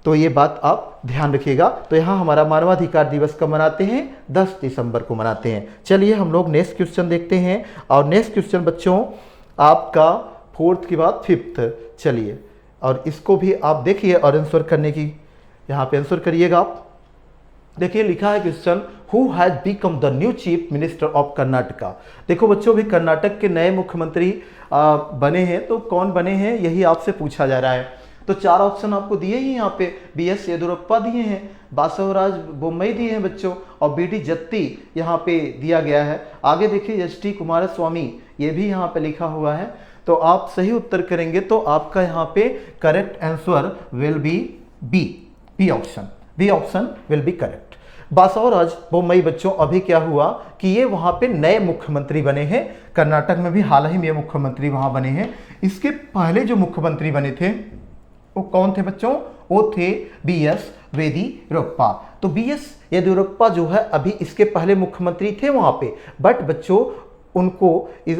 तो ये बात आप ध्यान रखिएगा। तो यहाँ हमारा मानवाधिकार दिवस कब मनाते हैं, 10 दिसंबर को मनाते हैं। चलिए हम लोग नेक्स्ट क्वेश्चन देखते हैं, और नेक्स्ट क्वेश्चन बच्चों आपका 4th के बाद 5th। चलिए और इसको भी आप देखिए और आंसर करने की यहाँ पे आंसर करिएगा आप। देखिए लिखा है question, who has become the new chief minister of Karnataka. देखो बच्चों भी कर्नाटक के नए मुख्यमंत्री बने हैं, तो कौन बने हैं यही आपसे पूछा जा रहा है। तो 4 ऑप्शन आपको दिए ही यहाँ पे, BS येदियुरप्पा दिए हैं, बासवराज बोम्मई दिए हैं बच्चों, और BD जत्ती यहाँ पे दिया गया है। आगे देखिए HD कुमारस्वामी, ये भी यहाँ पे लिखा हुआ है। तो आप सही उत्तर करेंगे तो आपका यहाँ पे correct answer will be B option, B option will be correct. Basavaraj Bommai बच्चों अभी क्या हुआ कि ये वहां पे नए मुख्यमंत्री बने हैं, कर्नाटक में भी हाल ही में मुख्यमंत्री वहां बने हैं। इसके पहले जो मुख्यमंत्री बने थे वो कौन थे बच्चों, वो थे BS येदियुरप्पा। तो BS येदियुरप्पा जो है अभी इसके पहले मुख्यमंत्री थे वहां पे, बट बच्चों उनको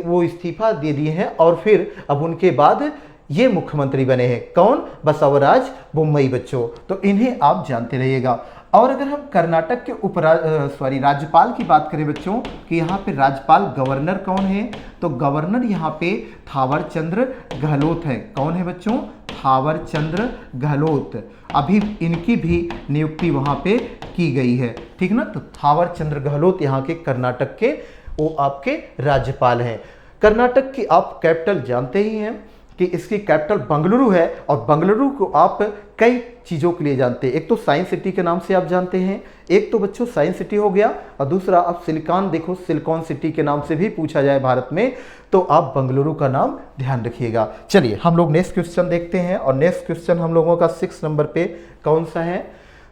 वो इस्तीफा दे दिए हैं, और फिर अब उनके बाद ये मुख्यमंत्री बने हैं। कौन, बसवराज बोम्मई बच्चों। तो इन्हें आप जानते रहिएगा। और अगर हम कर्नाटक के राज्यपाल की बात करें बच्चों कि यहाँ पे राज्यपाल गवर्नर कौन है, तो गवर्नर यहाँ पे थावर चंद्र गहलोत है। कौन है बच्चों, थावर चंद्र गहलोत, अभी इनकी भी नियुक्ति वहाँ पे की गई है, ठीक ना। तो थावर चंद्र गहलोत यहाँ के कर्नाटक के वो आपके राज्यपाल हैं। कर्नाटक की आप कैपिटल जानते ही हैं कि इसकी कैपिटल बंगलुरु है, और बंगलुरु को आप कई चीज़ों के लिए जानते हैं। एक तो साइंस सिटी के नाम से आप जानते हैं, एक तो बच्चों साइंस सिटी हो गया, और दूसरा आप सिलिकॉन, देखो सिलिकॉन सिटी के नाम से भी पूछा जाए भारत में तो आप बंगलुरु का नाम ध्यान रखिएगा। चलिए हम लोग नेक्स्ट क्वेश्चन देखते हैं, और नेक्स्ट क्वेश्चन हम लोगों का 6 नंबर पे कौन सा है,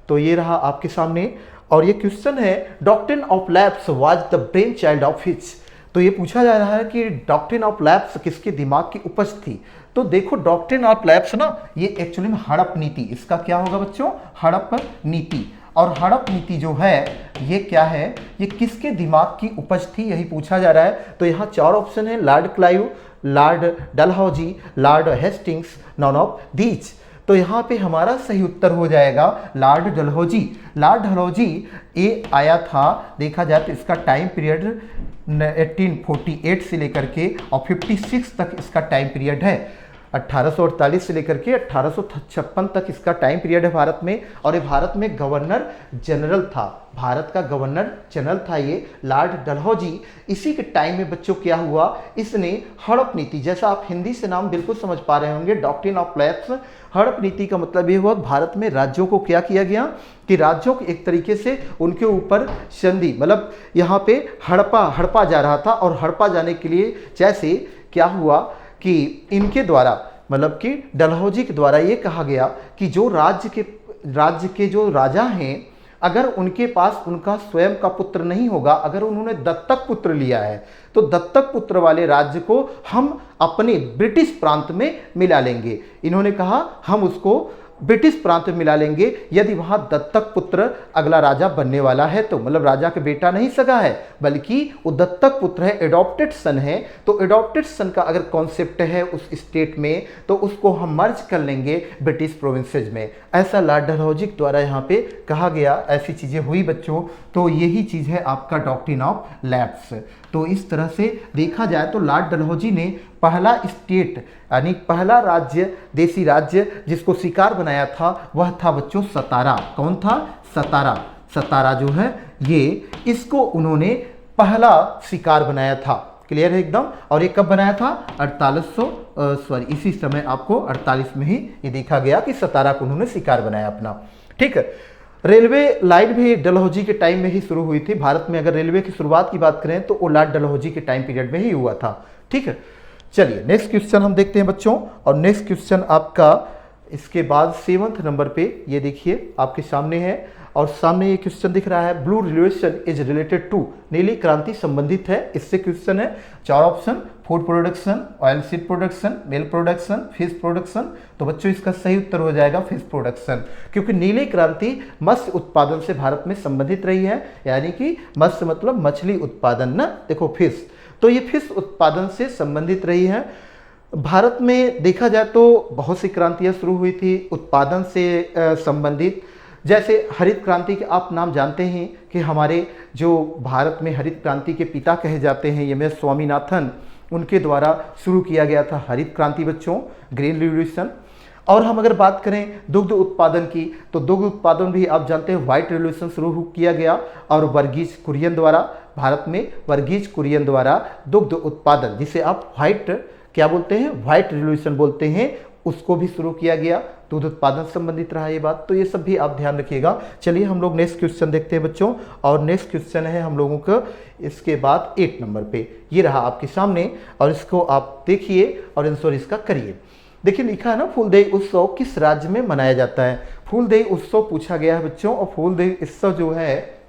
तो ये रहा आपके सामने, और ये क्वेश्चन है doctrine of lapse was the brain child of hitch. तो ये पूछा जा रहा है कि डॉक्ट्रिन ऑफ लैप्स किसके दिमाग की उपज थी। तो देखो डॉक्ट्रिन ऑफ लैप्स ना, ये एक्चुअली में हड़प नीति, इसका क्या होगा बच्चों, हड़प नीति। और हड़प नीति जो है ये क्या है, ये किसके दिमाग की उपज थी, यही पूछा जा रहा है। तो यहाँ 4 ऑप्शन है, Lord Clive, Lord Dalhousie, Lord Hastings, none of these. तो यहाँ पे हमारा सही उत्तर हो जाएगा लॉर्ड डलहौजी। लॉर्ड डलहौजी ये आया था, देखा जाए तो इसका टाइम पीरियड 1848 से लेकर के और 56 तक इसका टाइम पीरियड है। 1848 से लेकर के 1856 तक इसका टाइम पीरियड है भारत में, और ये भारत में गवर्नर जनरल था, भारत का गवर्नर जनरल था ये लॉर्ड डलहौजी। इसी के टाइम में बच्चों क्या हुआ, इसने हड़प नीति, जैसा आप हिंदी से नाम बिल्कुल समझ पा रहे होंगे, डॉक्ट्रिन ऑफ लैप्स, हड़प नीति का मतलब ये हुआ भारत में राज्यों को क्या किया गया कि राज्यों को एक तरीके से उनके ऊपर संधि, मतलब यहाँ पे हड़पा जा रहा था, और हड़पा जाने के लिए जैसे क्या हुआ कि इनके द्वारा, मतलब कि डलहौजी के द्वारा ये कहा गया कि जो राज्य के जो राजा हैं, अगर उनके पास उनका स्वयं का पुत्र नहीं होगा, अगर उन्होंने दत्तक पुत्र लिया है, तो दत्तक पुत्र वाले राज्य को हम अपने ब्रिटिश प्रांत में मिला लेंगे। इन्होंने कहा हम उसको ब्रिटिश प्रांत में मिला लेंगे यदि वहां दत्तक पुत्र अगला राजा बनने वाला है, तो मतलब राजा के बेटा नहीं सगा है, बल्कि वो दत्तक पुत्र है, एडॉप्टेड सन है। तो एडॉप्टेड सन का अगर कॉन्सेप्ट है उस स्टेट में, तो उसको हम मर्ज कर लेंगे ब्रिटिश प्रोविंसेस में। ऐसा लॉर्ड डलहौजी द्वारा यहाँ पे कहा गया, ऐसी चीज़ें हुई बच्चों। तो यही चीज़ है आपका डॉक्ट्रिन ऑफ लैप्स। तो इस तरह से देखा जाए तो लॉर्ड डलहौजी ने पहला स्टेट यानी पहला राज्य, देसी राज्य जिसको शिकार बनाया था वह था बच्चों सतारा। कौन था, सतारा। सतारा जो है ये, इसको उन्होंने पहला शिकार बनाया था। क्लियर है एकदम। और ये कब बनाया था, 4800 इसी समय आपको 48 में ही ये देखा गया कि सतारा को उन्होंने शिकार बनाया अपना। ठीक है। रेलवे लाइन भी डलहौजी के टाइम में ही शुरू हुई थी भारत में। अगर रेलवे की शुरुआत की बात करें तो वो लॉर्ड डलहौजी के टाइम पीरियड में ही हुआ था। ठीक है। चलिए नेक्स्ट क्वेश्चन हम देखते हैं बच्चों। और नेक्स्ट क्वेश्चन आपका इसके बाद 7th नंबर पे ये देखिए आपके सामने है, और सामने ये क्वेश्चन दिख रहा है, blue revolution is related to, नीली क्रांति संबंधित है। इससे क्वेश्चन है, 4 option, food production, oil seed production, milk production, fish production. तो बच्चों इसका सही उत्तर हो जाएगा फिश प्रोडक्शन, क्योंकि नीली क्रांति मत्स्य उत्पादन से भारत में संबंधित रही है। यानी कि मत्स्य मतलब मछली उत्पादन ना, देखो फिश, तो ये फिश उत्पादन से संबंधित रही है। भारत में देखा जाए तो बहुत सी क्रांतियाँ शुरू हुई थी उत्पादन से संबंधित। जैसे हरित क्रांति के आप नाम जानते हैं कि हमारे जो भारत में हरित क्रांति के पिता कहे जाते हैं एम एस स्वामीनाथन, उनके द्वारा शुरू किया गया था हरित क्रांति बच्चों, ग्रीन रिवोल्यूशन। और हम अगर बात करें दुग्ध उत्पादन की, तो दुग्ध उत्पादन भी आप जानते हैं व्हाइट रिवोल्यूशन शुरू किया गया, और वर्गीज कुरियन द्वारा, भारत में वर्गीज कुरियन द्वारा दुग्ध उत्पादन, जिसे आप व्हाइट क्या बोलते हैं, व्हाइट रिवोल्यूशन बोलते हैं, उसको भी शुरू किया गया। दूध उत्पादन संबंधित रहा ये बात। तो ये सब भी आप ध्यान रखिएगा। चलिए हम लोग नेक्स्ट क्वेश्चन देखते हैं बच्चों। और नेक्स्ट क्वेश्चन है हम लोगों का इसके बाद 8 नंबर पे, ये रहा आपके सामने, और इसको आप देखिए और आंसर इसका करिए। देखिए लिखा है ना, फूलदेई उत्सव किस राज्य में मनाया जाता है। फूलदेई उत्सव पूछा गया है बच्चों, और फूलदेई उत्सव जो है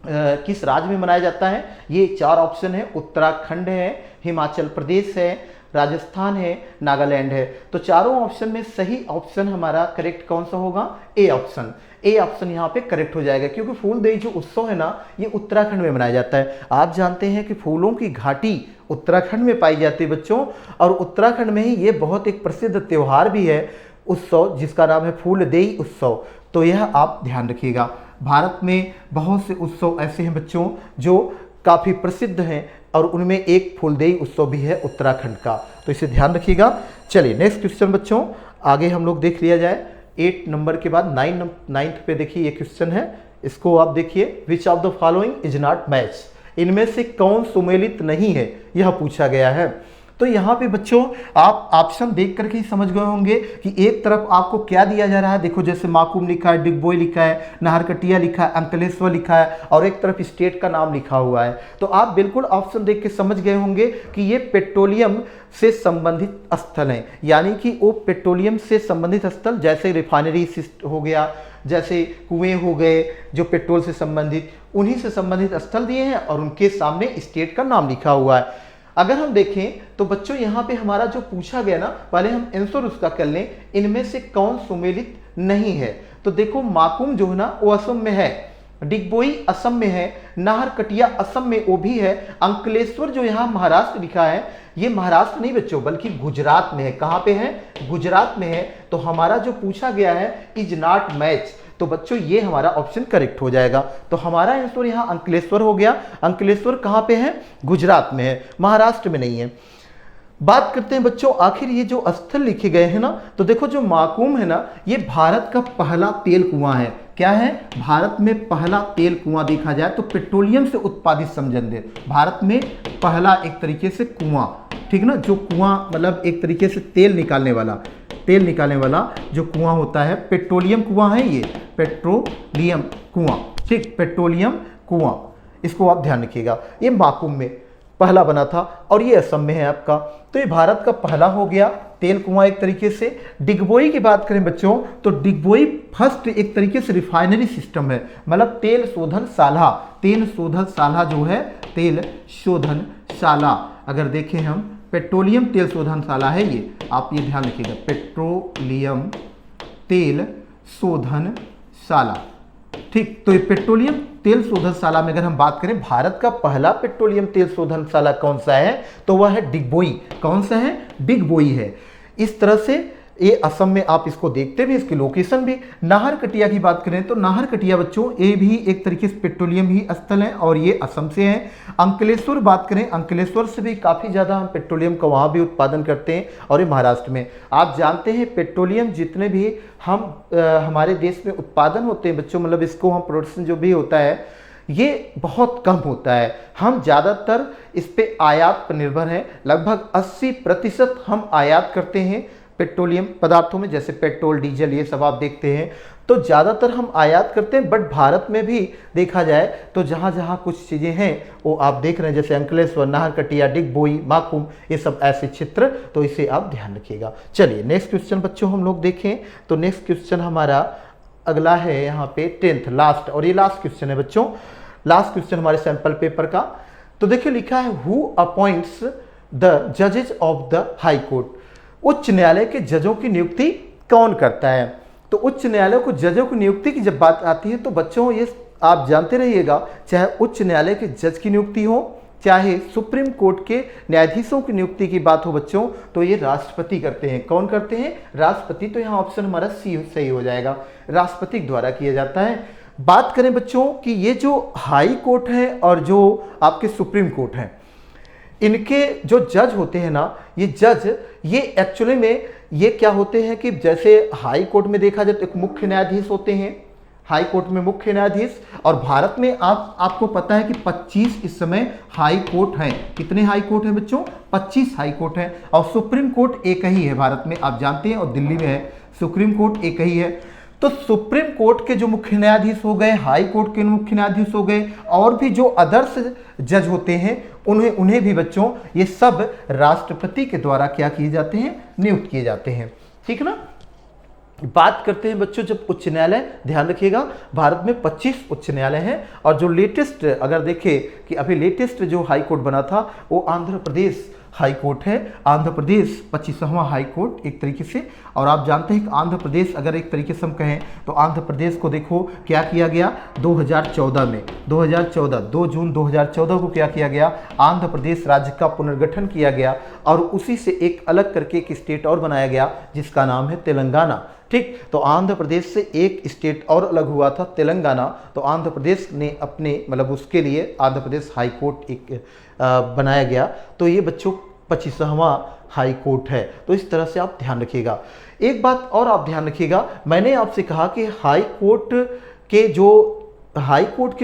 किस राज्य में मनाया जाता है। ये 4 ऑप्शन है, उत्तराखंड है, हिमाचल प्रदेश है, राजस्थान है, नागालैंड है। तो चारों ऑप्शन में सही ऑप्शन हमारा करेक्ट कौन सा होगा, ए ऑप्शन। ए ऑप्शन यहाँ पे करेक्ट हो जाएगा, क्योंकि फूलदेई जो उत्सव है ना, ये उत्तराखंड में मनाया जाता है। आप जानते हैं कि फूलों की घाटी उत्तराखंड में पाई जाती है बच्चों, और उत्तराखंड में ही ये बहुत एक प्रसिद्ध त्यौहार भी है, उत्सव, जिसका नाम है फूलदेई उत्सव। तो यह आप ध्यान रखिएगा। भारत में बहुत से उत्सव ऐसे हैं बच्चों जो काफ़ी प्रसिद्ध हैं, और उनमें एक फूलदेई उत्सव भी है उत्तराखंड का। तो इसे ध्यान रखिएगा। चलिए नेक्स्ट क्वेश्चन बच्चों, आगे हम लोग देख लिया जाए 8 नंबर के बाद 9th पे देखिए ये क्वेश्चन है, इसको आप देखिए, which of the following is not match, इनमें से कौन सुमेलित नहीं है, यह पूछा गया है। तो यहाँ पे बच्चों आप ऑप्शन देख करके ही समझ गए होंगे कि एक तरफ आपको क्या दिया जा रहा है। देखो जैसे माकूम लिखा है, डिगबोई लिखा है, नाहरकटिया लिखा है, अंकलेश्वर लिखा है और एक तरफ स्टेट का नाम लिखा हुआ है। तो आप बिल्कुल ऑप्शन देख के समझ गए होंगे कि ये पेट्रोलियम से संबंधित स्थल हैं, यानी कि वो पेट्रोलियम से संबंधित स्थल जैसे रिफाइनरी हो गया, जैसे कुएं हो गए जो पेट्रोल से संबंधित, उन्हीं से संबंधित स्थल दिए हैं और उनके सामने स्टेट का नाम लिखा हुआ है। अगर हम देखें तो बच्चों यहाँ पे हमारा जो पूछा गया ना, पहले हम आंसर उसका कर लें, इनमें से कौन सुमेलित नहीं है। तो देखो माकूम जो है ना वो असम में है, डिगबोई असम में है, नाहरकटिया असम में वो भी है, अंकलेश्वर जो यहाँ महाराष्ट्र लिखा है ये महाराष्ट्र नहीं बच्चों बल्कि गुजरात में है। कहाँ पे है? गुजरात में है। तो हमारा जो पूछा गया है इज नॉट मैच, तो बच्चों ये हमारा ऑप्शन करेक्ट हो जाएगा। तो हमारा आंसर यहाँ अंकलेश्वर हो गया। अंकलेश्वर कहाँ पे है? गुजरात में है, महाराष्ट्र में नहीं है। बात करते हैं बच्चों आखिर ये जो स्थल लिखे गए हैं ना, तो देखो जो माकूम है ना ये भारत का पहला तेल कुआं है। क्या है? भारत में पहला तेल कुआं देखा जाए तो पेट्रोलियम से उत्पादित समझेंगे, भारत में पहला एक तरीके से कुआं, ठीक ना, जो कुआं मतलब एक तरीके से तेल निकालने वाला जो कुआं होता है, पेट्रोलियम कुआं है ये, पेट्रोलियम कुआं, ठीक, पेट्रोलियम कुआं, इसको आप ध्यान रखिएगा। ये माकूम में पहला बना था और ये असम में है आपका। तो ये भारत का पहला हो गया तेल कुआं एक तरीके से। डिगबोई की बात करें बच्चों तो डिगबोई फर्स्ट एक तरीके से रिफाइनरी सिस्टम है, मतलब तेल शोधनशाला जो है, तेल शोधनशाला अगर देखें हम, पेट्रोलियम तेल शोधनशाला है ये, आप ये ध्यान रखिएगा, पेट्रोलियम तेल शोधनशाला, ठीक। तो ये पेट्रोलियम तेल शोधनशाला में अगर हम बात करें भारत का पहला पेट्रोलियम तेल शोधनशाला कौन सा है तो वह है डिगबोई। कौन सा है? डिगबोई है। इस तरह से ये असम में आप इसको देखते भी, इसकी लोकेशन भी। नाहरकटिया की बात करें तो नाहरकटिया बच्चों ये भी एक तरीके से पेट्रोलियम ही स्थल है और ये असम से है। अंकलेश्वर बात करें, अंकलेश्वर से भी काफ़ी ज़्यादा हम पेट्रोलियम का वहाँ भी उत्पादन करते हैं और ये महाराष्ट्र में। आप जानते हैं पेट्रोलियम जितने भी हमारे देश में उत्पादन होते हैं बच्चों, मतलब इसको हम प्रोडक्शन जो भी होता है ये बहुत कम होता है। हम ज़्यादातर इस पे आयात पर निर्भर हैं, लगभग 80% हम आयात करते हैं पेट्रोलियम पदार्थों में, जैसे पेट्रोल डीजल ये सब आप देखते हैं तो ज़्यादातर हम आयात करते हैं। बट भारत में भी देखा जाए तो जहाँ जहाँ कुछ चीज़ें हैं वो आप देख रहे हैं, जैसे अंकलेश्वर, नाहरकटिया, डिगबोई, माकूम, ये सब ऐसे क्षेत्र, तो इसे आप ध्यान रखिएगा। चलिए नेक्स्ट क्वेश्चन बच्चों हम लोग देखें तो नेक्स्ट क्वेश्चन हमारा अगला है यहाँ पे 10th लास्ट, और ये लास्ट क्वेश्चन है बच्चों, लास्ट क्वेश्चन हमारे सैंपल पेपर का। तो देखिए लिखा है हु अपॉइंट्स द जजेस ऑफ द हाई कोर्ट, उच्च न्यायालय के जजों की नियुक्ति कौन करता है। तो उच्च न्यायालय को जजों की नियुक्ति की जब बात आती है तो बच्चों ये आप जानते रहिएगा, चाहे उच्च न्यायालय के जज की नियुक्ति हो, चाहे सुप्रीम कोर्ट के न्यायाधीशों की नियुक्ति की बात हो बच्चों, तो ये राष्ट्रपति करते हैं। कौन करते हैं? राष्ट्रपति। तो यहाँ ऑप्शन हमारा सी सही हो जाएगा, राष्ट्रपति द्वारा किया जाता है। बात करें बच्चों कि ये जो हाई कोर्ट है और जो आपके सुप्रीम कोर्ट है, इनके जो जज होते हैं ना, ये जज ये एक्चुअली में ये क्या होते हैं कि जैसे हाई कोर्ट में देखा जाए तो एक मुख्य न्यायाधीश होते हैं, हाई कोर्ट में मुख्य न्यायाधीश, और भारत में आपको पता है कि 25 इस समय हाई कोर्ट हैं। कितने हाई कोर्ट हैं बच्चों? 25 हाई कोर्ट हैं, और सुप्रीम कोर्ट एक ही है भारत में, आप जानते हैं, और दिल्ली में है, सुप्रीम कोर्ट एक ही है। तो सुप्रीम कोर्ट के जो मुख्य न्यायाधीश हो गए, हाई कोर्ट के मुख्य न्यायाधीश हो गए, और भी जो अदर्स जज होते हैं उन्हें भी बच्चों ये सब राष्ट्रपति के द्वारा क्या किए जाते हैं? नियुक्त किए जाते हैं, ठीक ना। बात करते हैं बच्चों जब उच्च न्यायालय, ध्यान रखिएगा भारत में 25 उच्च न्यायालय हैं, और जो लेटेस्ट अगर देखें कि अभी लेटेस्ट जो हाई कोर्ट बना था वो आंध्र प्रदेश हाई कोर्ट है, आंध्र प्रदेश 25वां हाई कोर्ट एक तरीके से। और आप जानते हैं कि आंध्र प्रदेश अगर एक तरीके से हम कहें तो आंध्र प्रदेश को देखो क्या किया गया 2014 में, 2 जून 2014 को क्या किया गया? आंध्र प्रदेश राज्य का पुनर्गठन किया गया, और उसी से एक अलग करके एक स्टेट और बनाया गया जिसका नाम है तेलंगाना, ठीक। तो आंध्र प्रदेश से एक स्टेट और अलग हुआ था तेलंगाना, तो आंध्र प्रदेश ने अपने मतलब उसके लिए आंध्र प्रदेश हाई कोर्ट एक बनाया गया। तो ये बच्चों 25वां हाई कोर्ट है। तो इस तरह से आप ध्यान रखिएगा। एक बात और आप ध्यान रखिएगा, मैंने आपसे कहा कि हाई कोर्ट के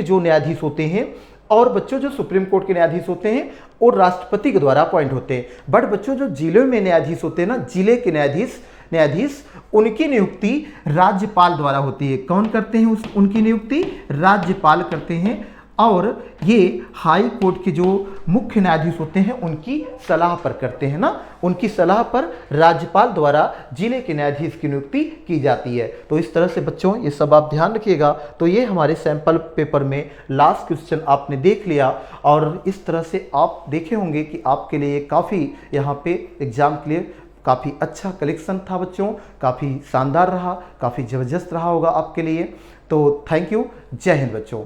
जो न्यायाधीश होते हैं और बच्चों जो सुप्रीम कोर्ट के न्यायाधीश होते हैं वो राष्ट्रपति के द्वारा अपॉइंट होते हैं। बट बच्चों जो जिलों में न्यायाधीश होते हैं ना, जिले के न्यायाधीश उनकी नियुक्ति राज्यपाल द्वारा होती है। कौन करते हैं उनकी नियुक्ति? राज्यपाल करते हैं। और ये हाई कोर्ट के जो मुख्य न्यायाधीश होते हैं उनकी सलाह पर करते हैं ना, उनकी सलाह पर राज्यपाल द्वारा जिले के न्यायाधीश की नियुक्ति की जाती है। तो इस तरह से बच्चों ये सब आप ध्यान रखिएगा। तो ये हमारे सैंपल पेपर में लास्ट क्वेश्चन आपने देख लिया और इस तरह से आप देखे होंगे कि आपके लिए काफ़ी यहाँ पे एग्जाम के लिए काफ़ी अच्छा कलेक्शन था बच्चों, काफ़ी शानदार रहा, काफ़ी ज़बरदस्त रहा होगा आपके लिए। तो थैंक यू। जय हिंद बच्चों।